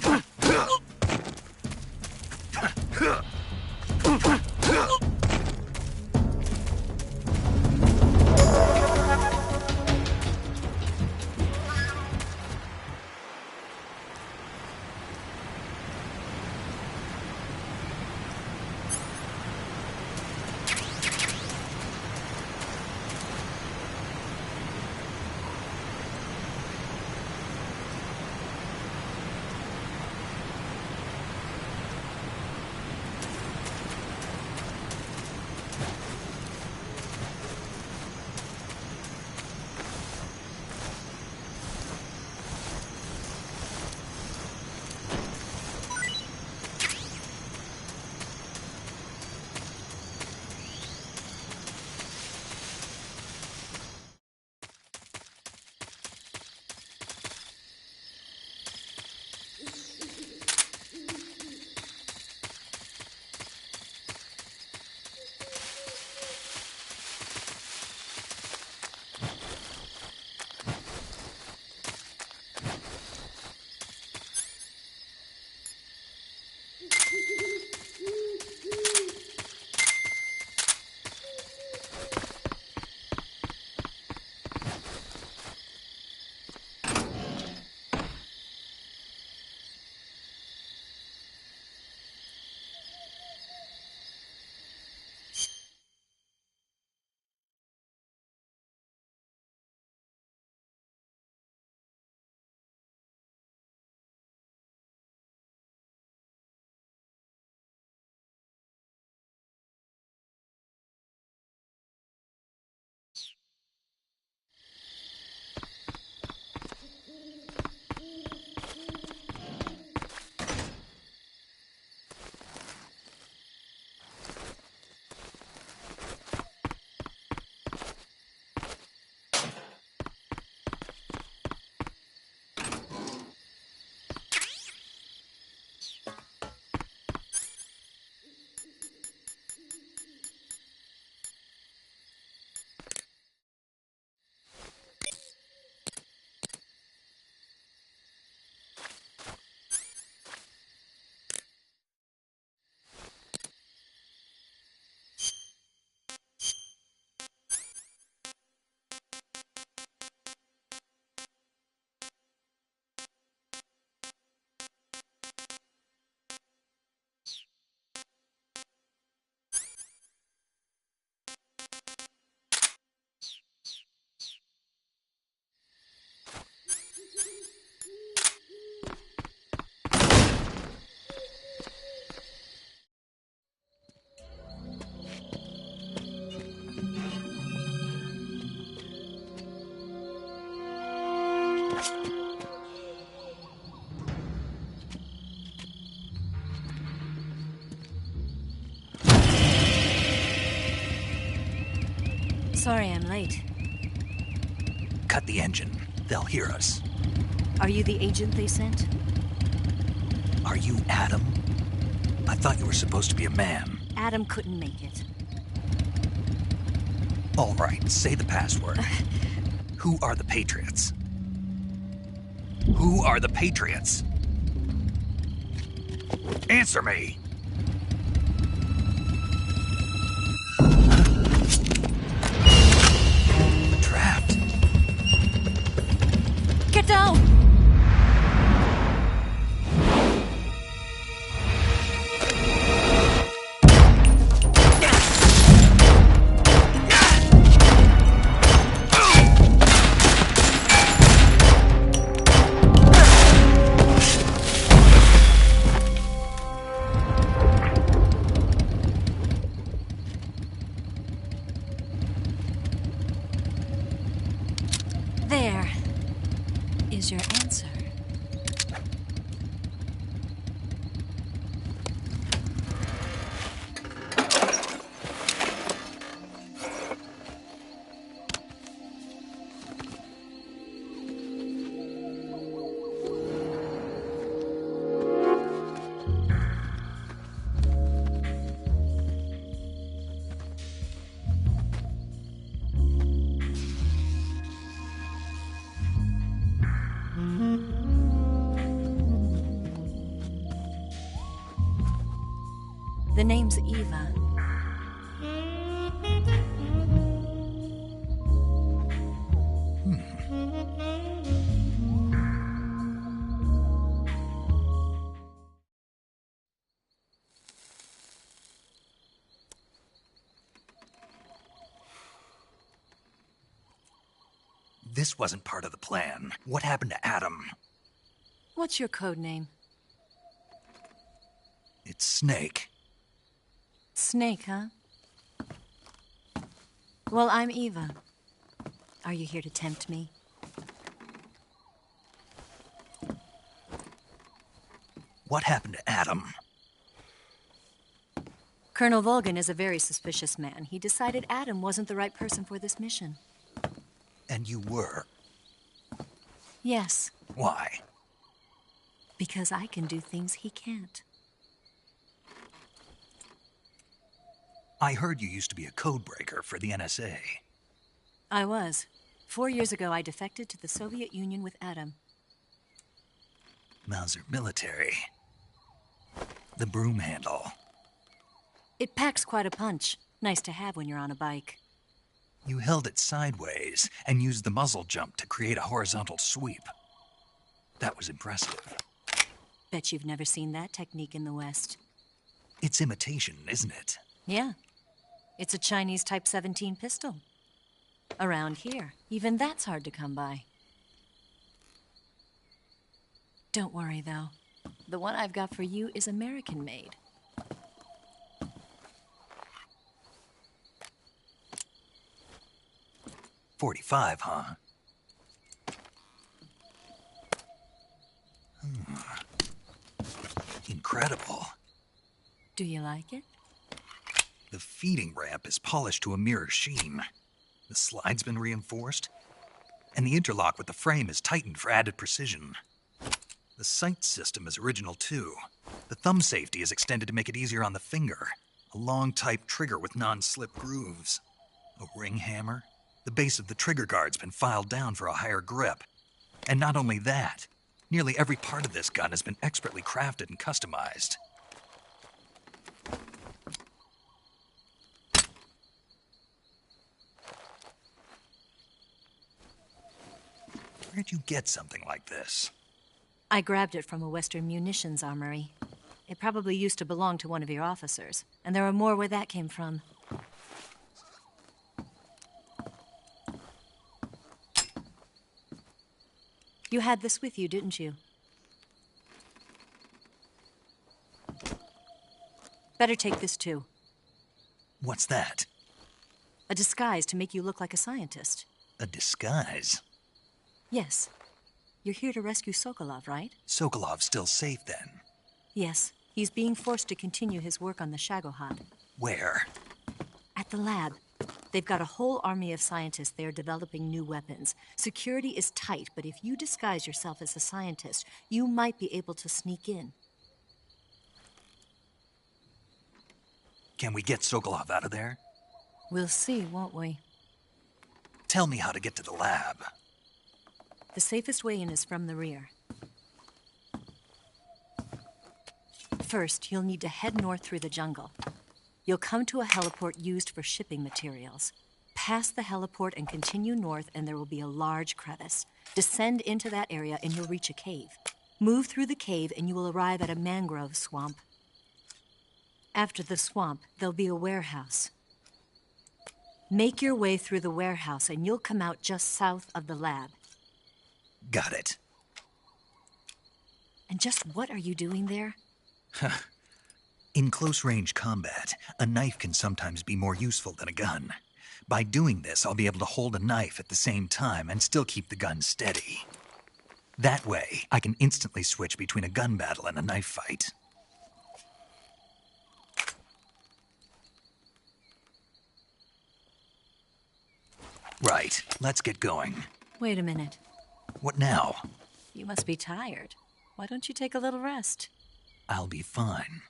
Sorry I'm late. Cut the engine. They'll hear us. Are you the agent they sent? Are you Adam? I thought you were supposed to be a man. Adam couldn't make it. All right, say the password. Who are the Patriots? Who are the Patriots? Answer me! There's your answer. The name's Eva. This wasn't part of the plan. What happened to Adam? What's your code name? It's Snaaake. Snaakke, huh? Well, I'm Eva. Are you here to tempt me? What happened to Adam? Colonel Volgan is a very suspicious man. He decided Adam wasn't the right person for this mission. And you were? Yes. Why? Because I can do things he can't. I heard you used to be a codebreaker for the NSA. I was. 4 years ago, I defected to the Soviet Union with Adam. Mauser military. The broom handle. It packs quite a punch. Nice to have when you're on a bike. You held it sideways and used the muzzle jump to create a horizontal sweep. That was impressive. Bet you've never seen that technique in the West. It's imitation, isn't it? Yeah. It's a Chinese Type 17 pistol. Around here, even that's hard to come by. Don't worry, though. The one I've got for you is American-made. .45, huh? Incredible. Do you like it? The feeding ramp is polished to a mirror sheen. The slide's been reinforced, and the interlock with the frame is tightened for added precision. The sight system is original too. The thumb safety is extended to make it easier on the finger. A long type trigger with non-slip grooves. A ring hammer. The base of the trigger guard's been filed down for a higher grip. And not only that, nearly every part of this gun has been expertly crafted and customized. Where'd you get something like this? I grabbed it from a Western munitions armory. It probably used to belong to one of your officers, and there are more where that came from. You had this with you, didn't you? Better take this too. What's that? A disguise to make you look like a scientist. A disguise? Yes. You're here to rescue Sokolov, right? Sokolov's still safe then? Yes. He's being forced to continue his work on the Shagohod. Where? At the lab. They've got a whole army of scientists there developing new weapons. Security is tight, but if you disguise yourself as a scientist, you might be able to sneak in. Can we get Sokolov out of there? We'll see, won't we? Tell me how to get to the lab. The safest way in is from the rear. First, you'll need to head north through the jungle. You'll come to a heliport used for shipping materials. Pass the heliport and continue north, and there will be a large crevice. Descend into that area, and you'll reach a cave. Move through the cave, and you will arrive at a mangrove swamp. After the swamp, there'll be a warehouse. Make your way through the warehouse, and you'll come out just south of the lab. Got it. And just what are you doing there? In close-range combat, a knife can sometimes be more useful than a gun. By doing this, I'll be able to hold a knife at the same time and still keep the gun steady. That way, I can instantly switch between a gun battle and a knife fight. Right, let's get going. Wait a minute. What now? You must be tired. Why don't you take a little rest? I'll be fine.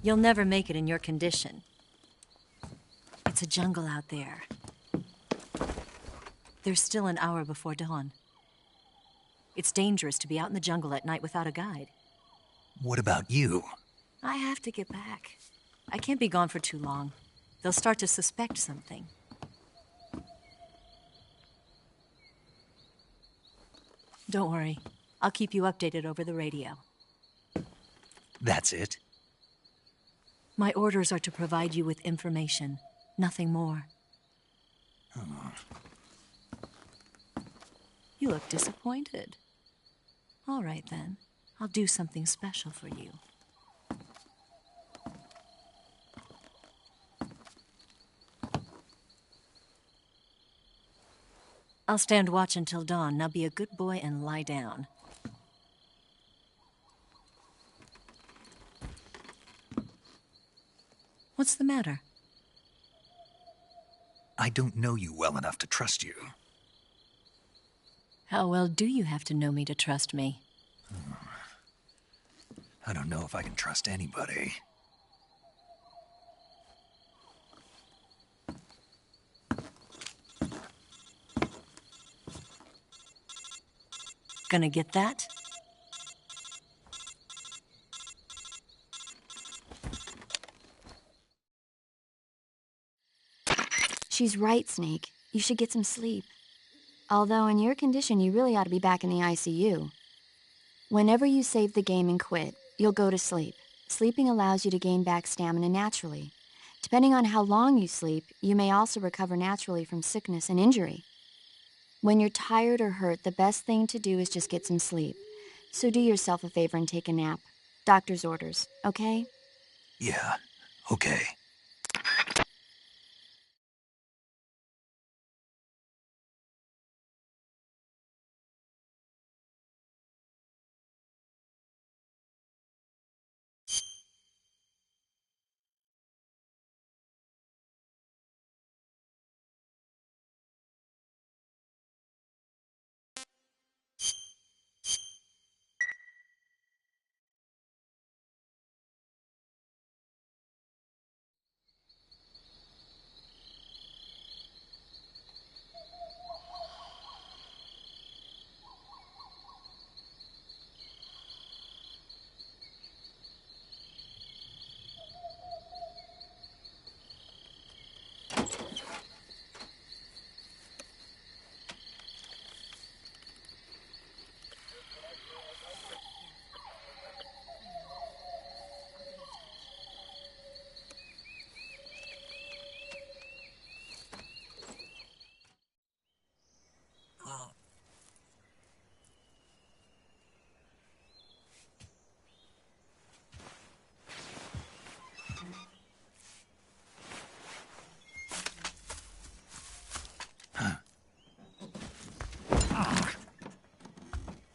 You'll never make it in your condition. It's a jungle out there. There's still an hour before dawn. It's dangerous to be out in the jungle at night without a guide. What about you? I have to get back. I can't be gone for too long. They'll start to suspect something. Don't worry. I'll keep you updated over the radio. That's it? My orders are to provide you with information, nothing more. Oh. You look disappointed. All right, then. I'll do something special for you. I'll stand watch until dawn. Now be a good boy and lie down. What's the matter? I don't know you well enough to trust you. How well do you have to know me to trust me? I don't know if I can trust anybody. Gonna get that? She's right, Snake. You should get some sleep. Although in your condition, you really ought to be back in the ICU. Whenever you save the game and quit, you'll go to sleep. Sleeping allows you to gain back stamina naturally. Depending on how long you sleep, you may also recover naturally from sickness and injury. When you're tired or hurt, the best thing to do is just get some sleep. So do yourself a favor and take a nap. Doctor's orders, okay? Yeah, okay.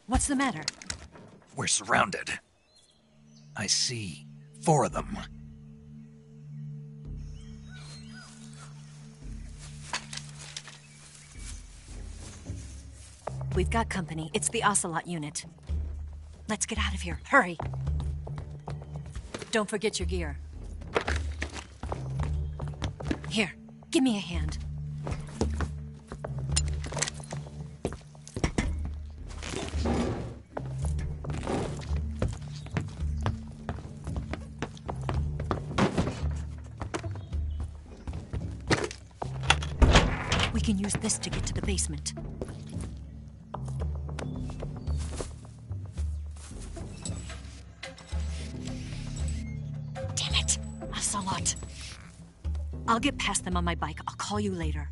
What's the matter? We're surrounded. I see 4 of them. We've got company. It's the Ocelot unit. Let's get out of here. Hurry! Don't forget your gear. Here, give me a hand. We can use this to get to the basement. Damn it! Ocelot! I'll get past them on my bike. I'll call you later.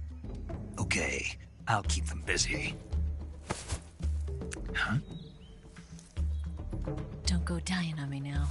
Okay, I'll keep them busy. Huh? Don't go dying on me now.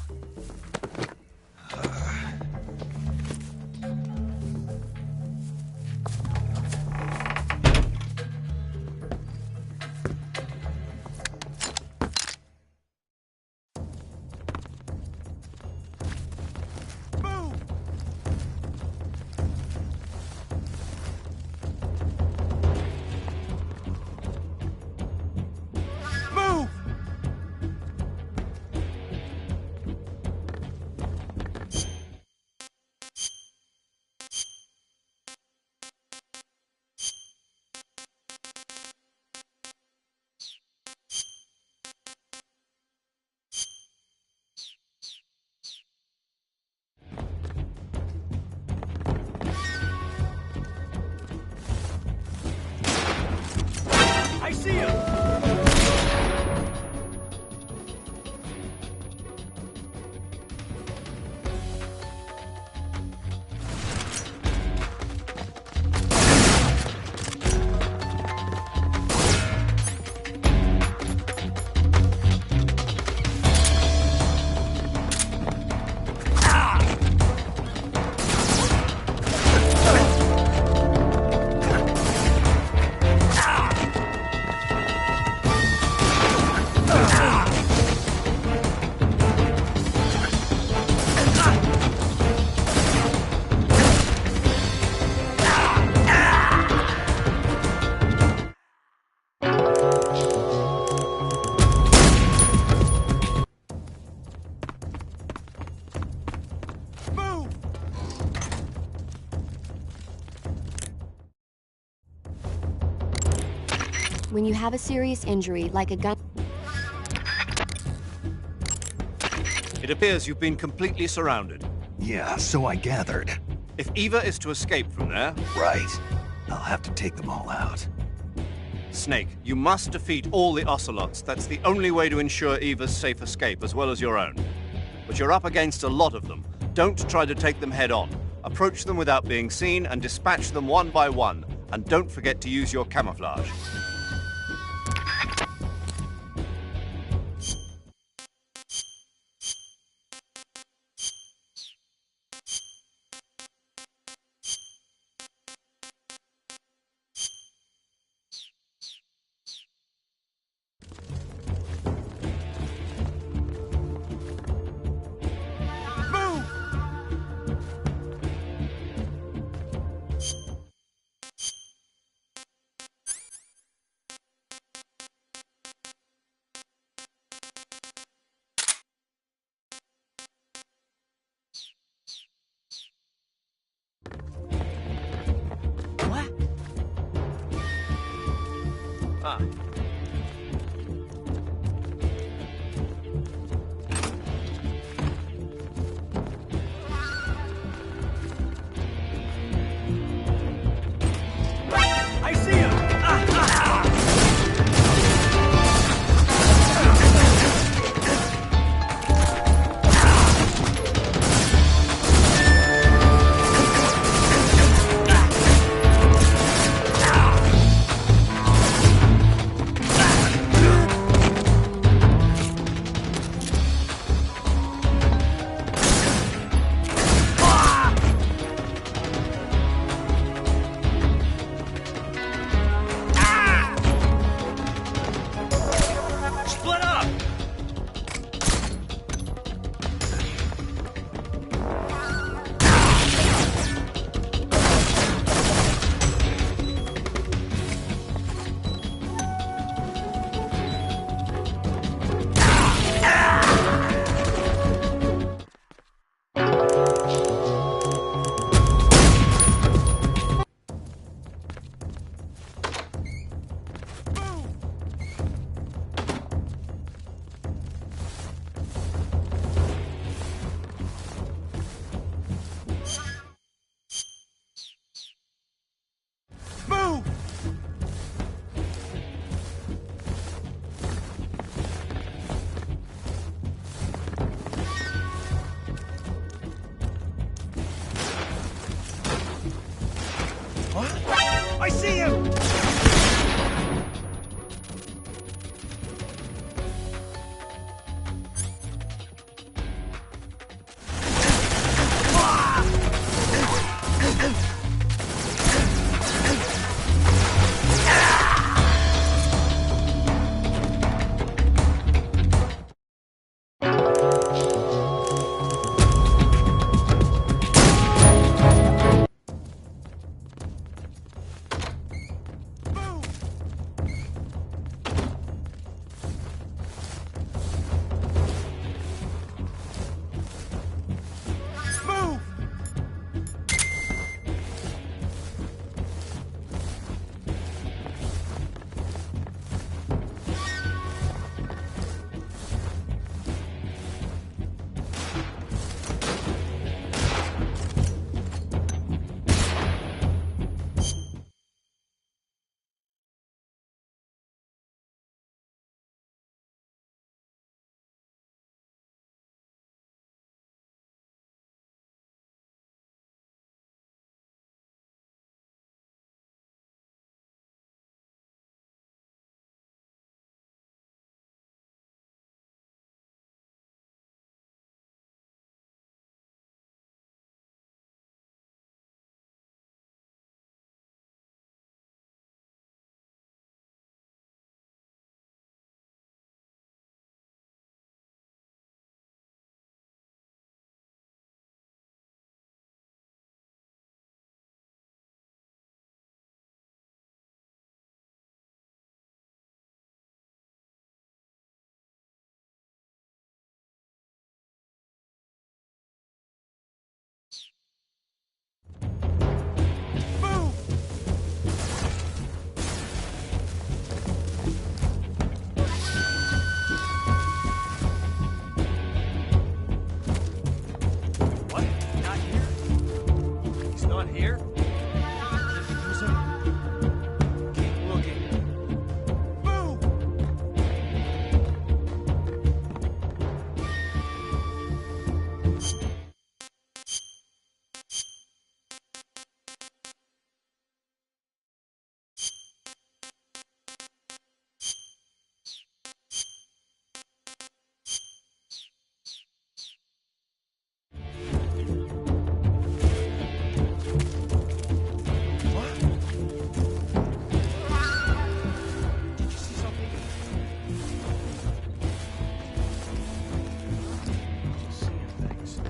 I see him! When you have a serious injury, like a gun... It appears you've been completely surrounded. Yeah, so I gathered. If Eva is to escape from there... Right. I'll have to take them all out. Snake, you must defeat all the Ocelots. That's the only way to ensure Eva's safe escape, as well as your own. But you're up against a lot of them. Don't try to take them head on. Approach them without being seen and dispatch them one by one. And don't forget to use your camouflage. Ah. I see him! here? Did we lose him? Keep looking. Move! Did you see something? Seeing things.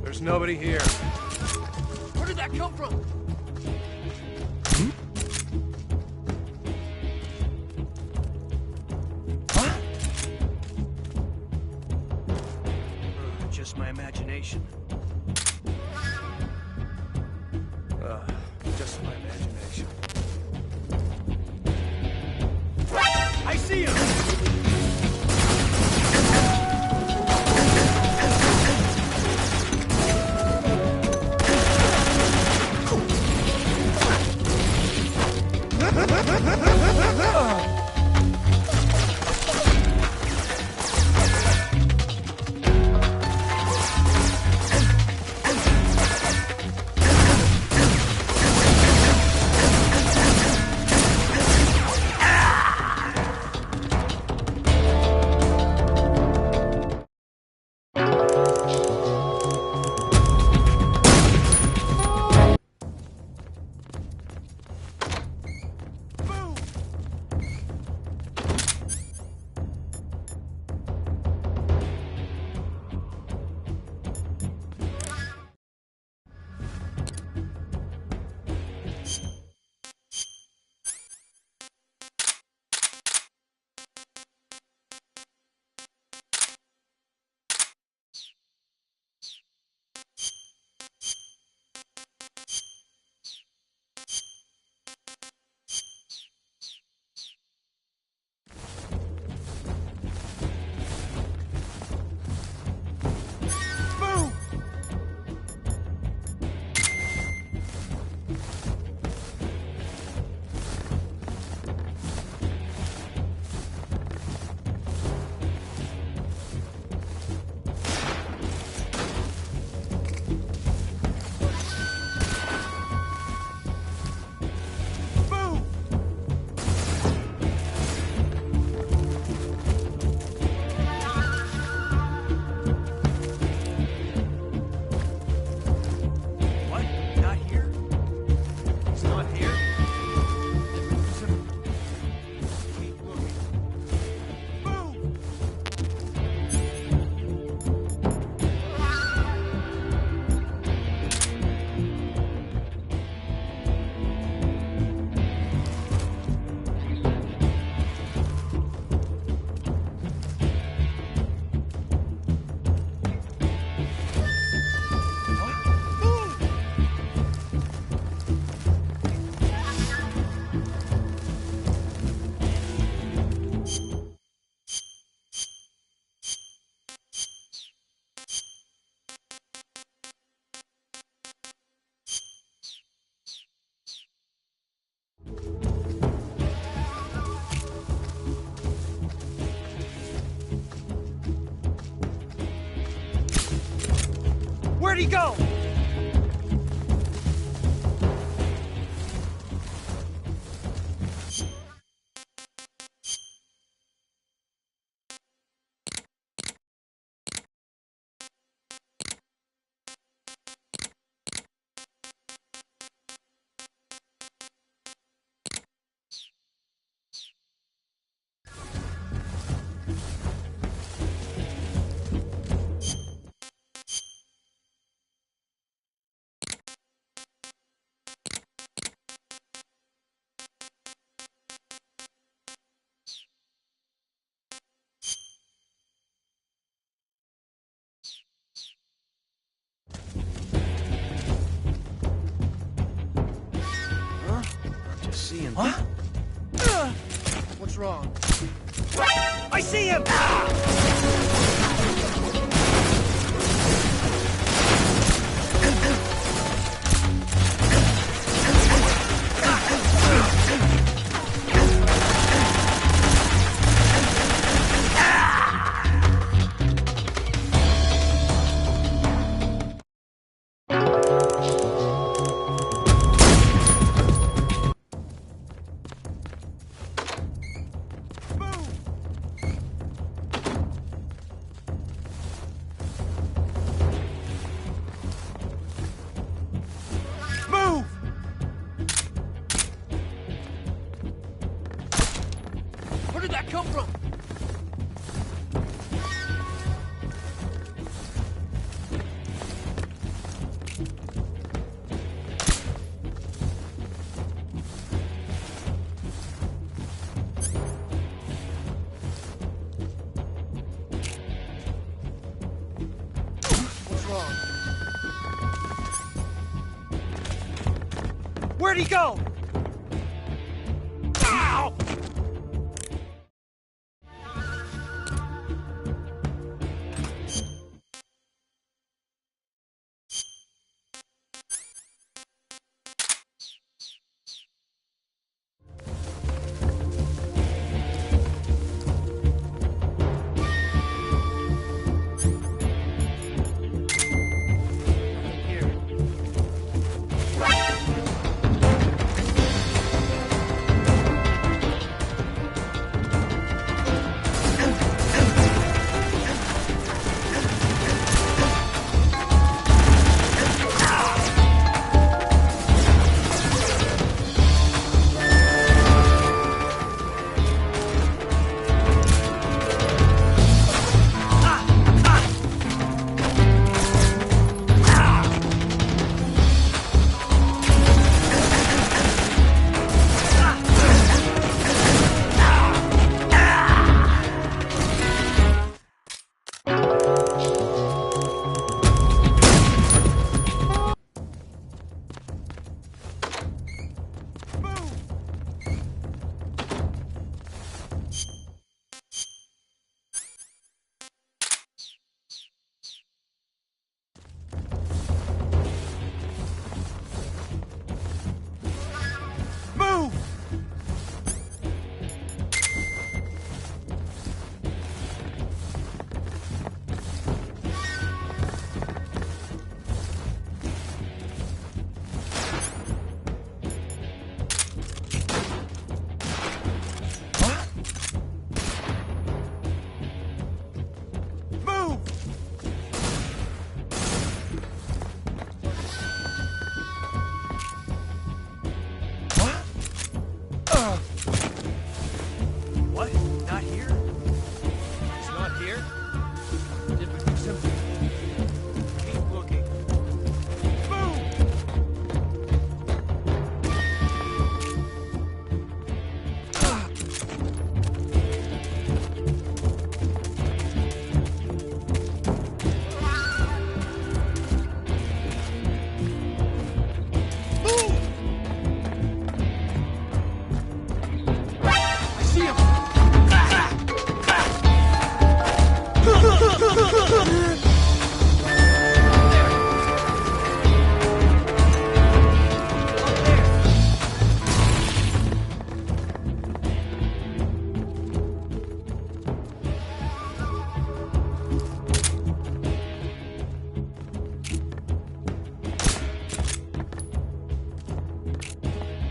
There's nobody here. Where did that come from? Huh? Just my imagination. Just my imagination. I see him! Where'd he go? Huh? What's wrong? I see him! Where did that come from? What's wrong? Where'd he go? Ow!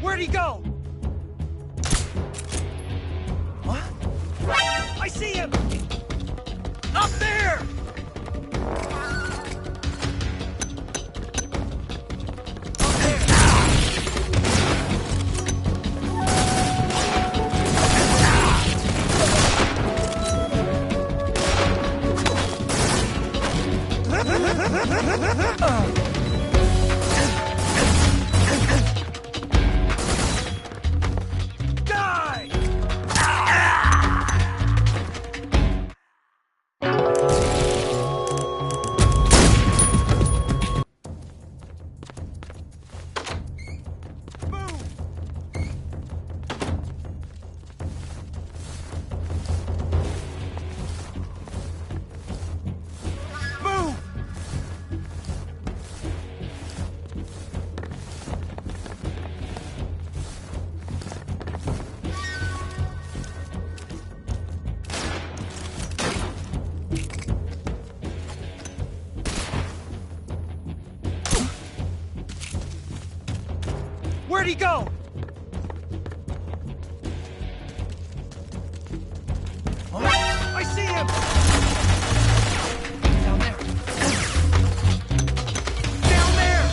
Where'd he go? What? I see him! Up there! Die! he go? I see him! Down there. Down there!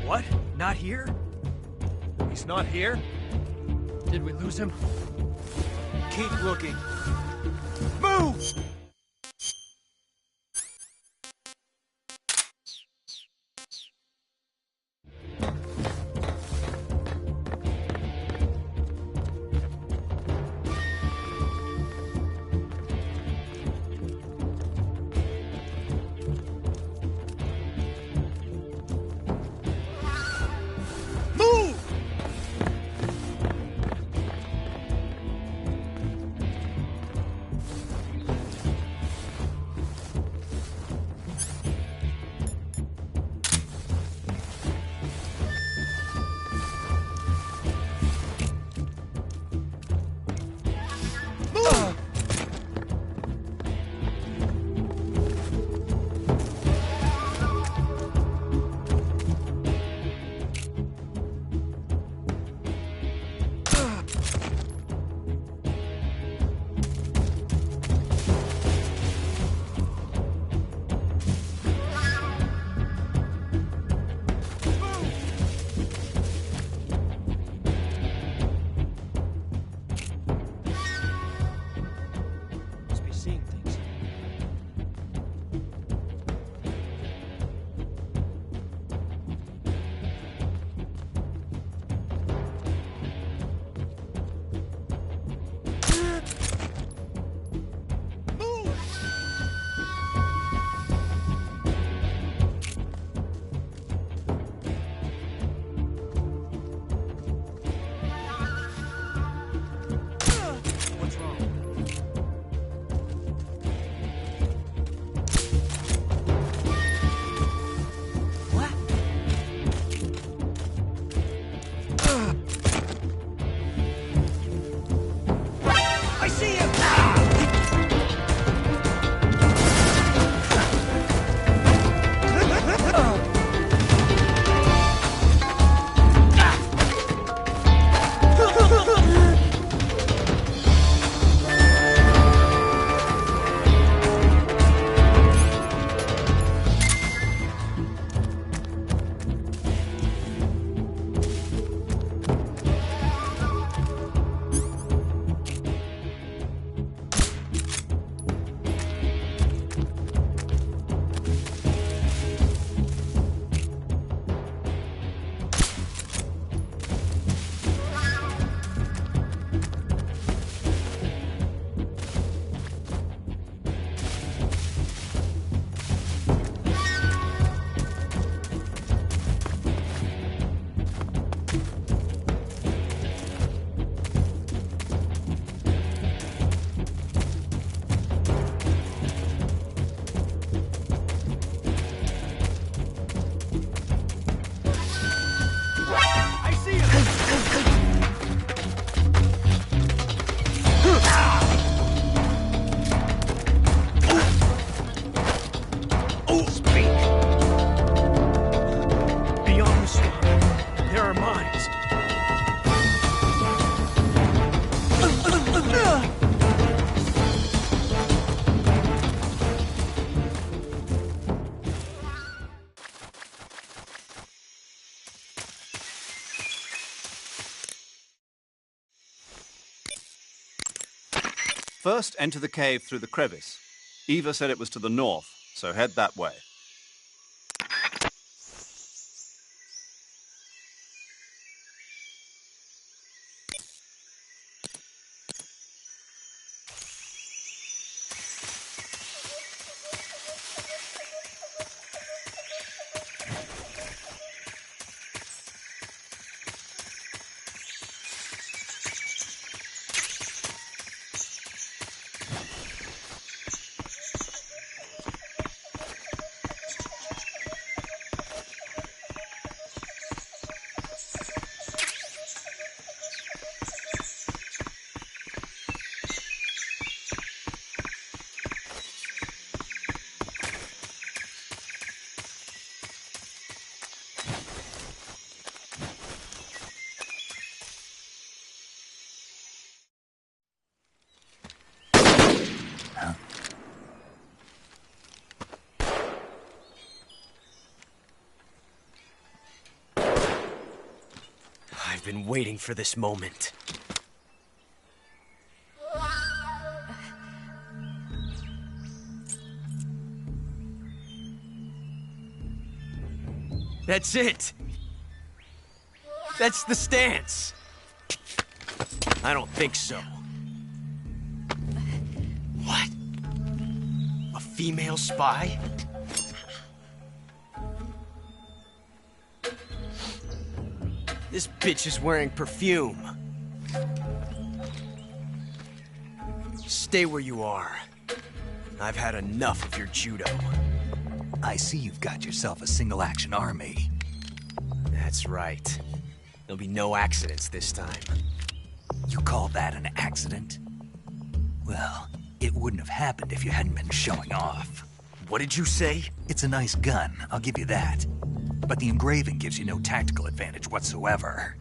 What? Not here? He's not here? Did we lose him? Keep looking. Move! First, enter the cave through the crevice. Eva said it was to the north, so head that way. I've been waiting for this moment. That's it! That's the stance! I don't think so. What? A female spy? This bitch is wearing perfume. Stay where you are. I've had enough of your judo. I see you've got yourself a single-action army. That's right. There'll be no accidents this time. You call that an accident? Well, it wouldn't have happened if you hadn't been showing off. What did you say? It's a nice gun, I'll give you that. But the engraving gives you no tactical advantage whatsoever.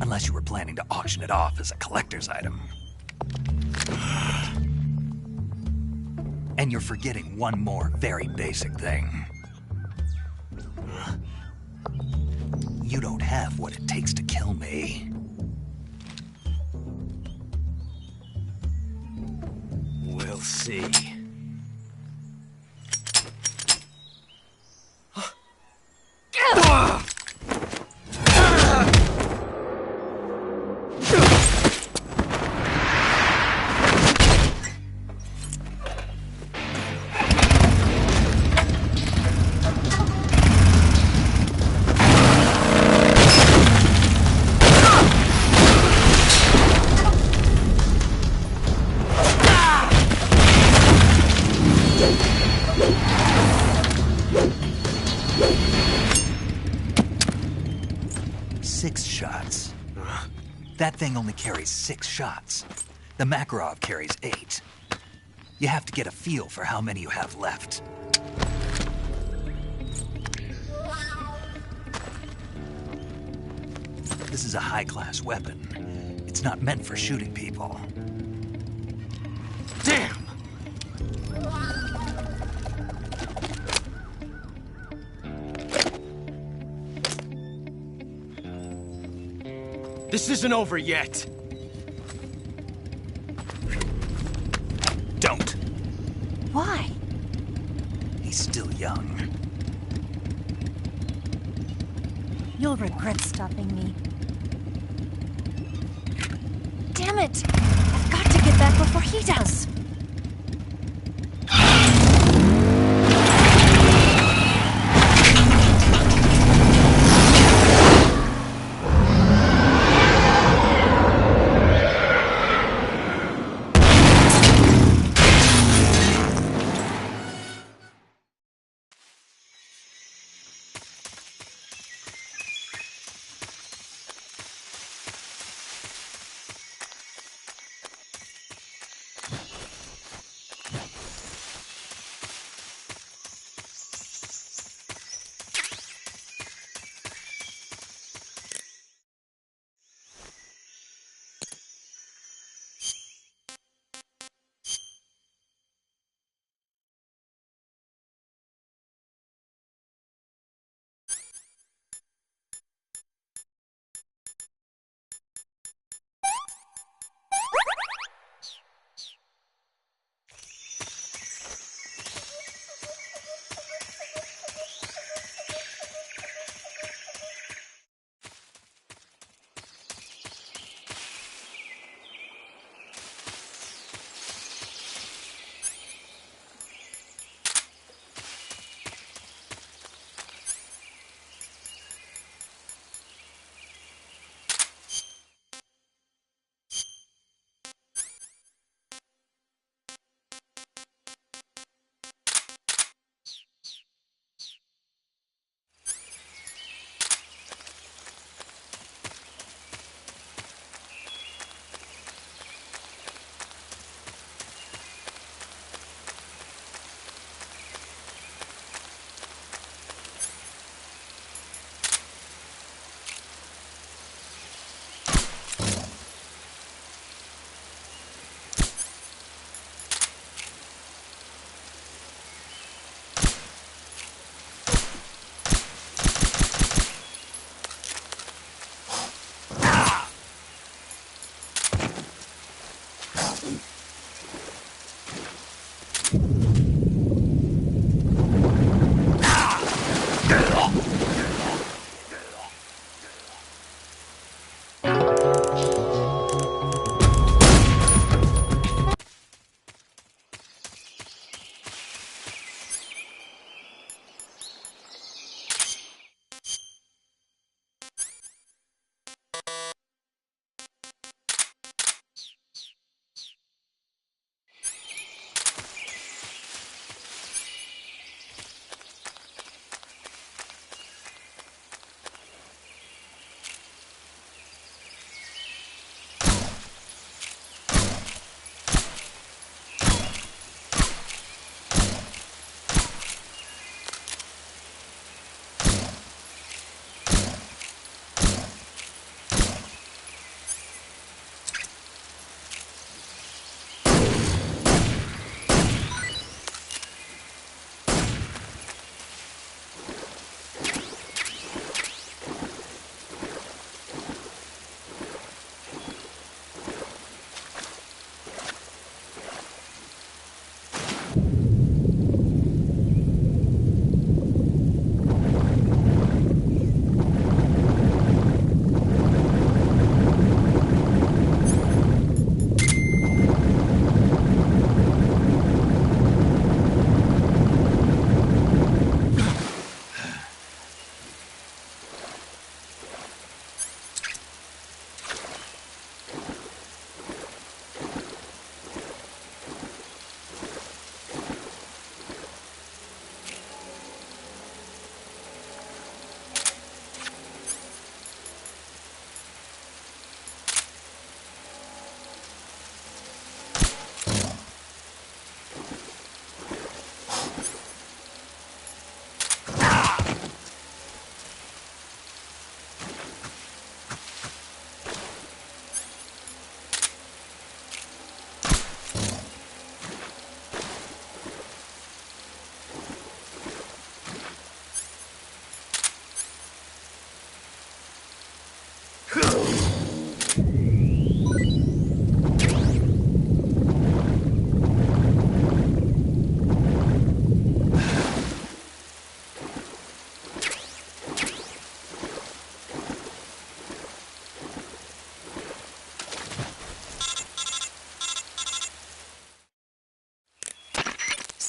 Unless you were planning to auction it off as a collector's item. And you're forgetting one more very basic thing. You don't have what it takes to kill me. We'll see. That thing only carries 6 shots. The Makarov carries 8. You have to get a feel for how many you have left. This is a high-class weapon. It's not meant for shooting people. Damn! This isn't over yet. Don't. Why? He's still young. You'll regret stopping me. Damn it! I've got to get back before he does.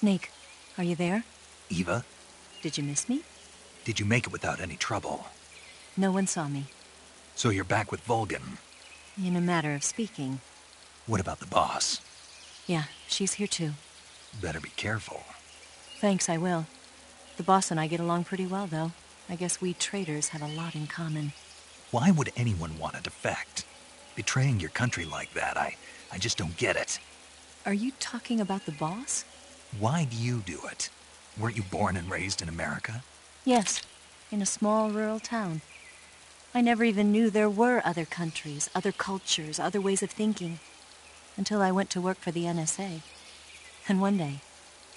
Snake, are you there? Eva, Did you miss me? did you make it without any trouble? No one saw me. So you're back with Vulcan. In a matter of speaking. What about the boss? Yeah, she's here too. Better be careful. Thanks, I will. The boss and I get along pretty well, though. I guess we traders have a lot in common. Why would anyone want to defect? Betraying your country like that, I just don't get it. Are you talking about the boss? Why do you do it? Weren't you born and raised in America? Yes, in a small rural town. I never even knew there were other countries, other cultures, other ways of thinking, until I went to work for the NSA. And one day,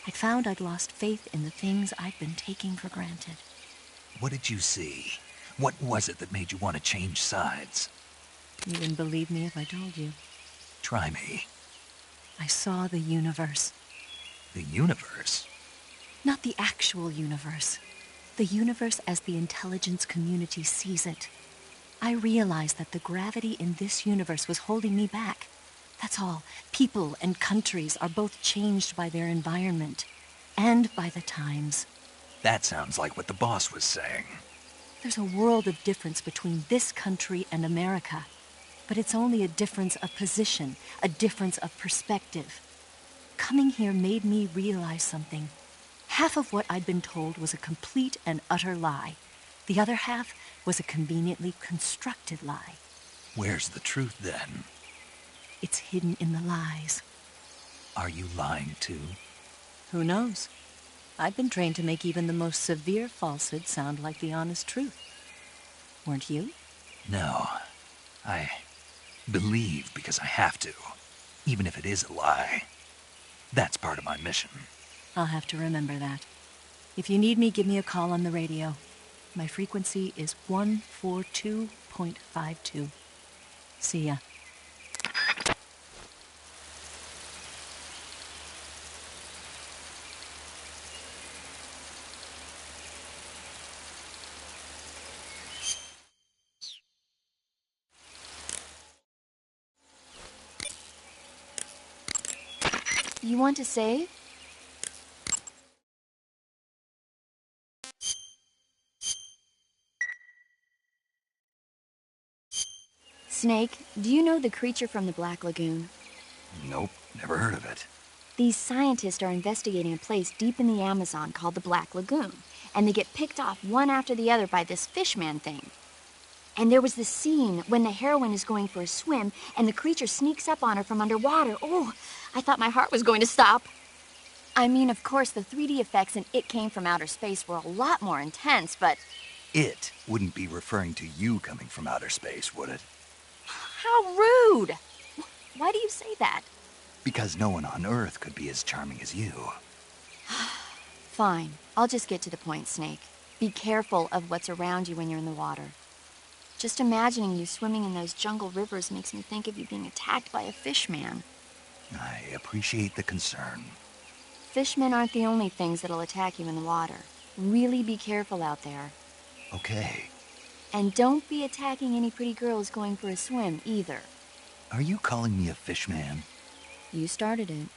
I found I'd lost faith in the things I'd been taking for granted. What did you see? What was it that made you want to change sides? You wouldn't believe me if I told you. Try me. I saw the universe. The universe? Not the actual universe. The universe as the intelligence community sees it. I realized that the gravity in this universe was holding me back. That's all. People and countries are both changed by their environment and by the times. That sounds like what the boss was saying. There's a world of difference between this country and America. But it's only a difference of position, a difference of perspective. Coming here made me realize something. Half of what I'd been told was a complete and utter lie. The other half was a conveniently constructed lie. Where's the truth, then? It's hidden in the lies. Are you lying, too? Who knows? I've been trained to make even the most severe falsehood sound like the honest truth. Weren't you? No. I believe because I have to, even if it is a lie. That's part of my mission. I'll have to remember that. If you need me, give me a call on the radio. My frequency is 142.52. See ya. You want to save? Snake, do you know the creature from the Black Lagoon? Nope, never heard of it. These scientists are investigating a place deep in the Amazon called the Black Lagoon, and they get picked off one after the other by this fishman thing. And there was this scene when the heroine is going for a swim, and the creature sneaks up on her from underwater. Oh, I thought my heart was going to stop. I mean, of course, the 3D effects in It Came from Outer Space were a lot more intense, but... It wouldn't be referring to you coming from outer space, would it? How rude! Why do you say that? Because no one on Earth could be as charming as you. Fine. I'll just get to the point, Snake. Be careful of what's around you when you're in the water. Just imagining you swimming in those jungle rivers makes me think of you being attacked by a fishman. I appreciate the concern. Fishmen aren't the only things that'll attack you in the water. Really be careful out there. Okay. And don't be attacking any pretty girls going for a swim, either. Are you calling me a fishman? You started it.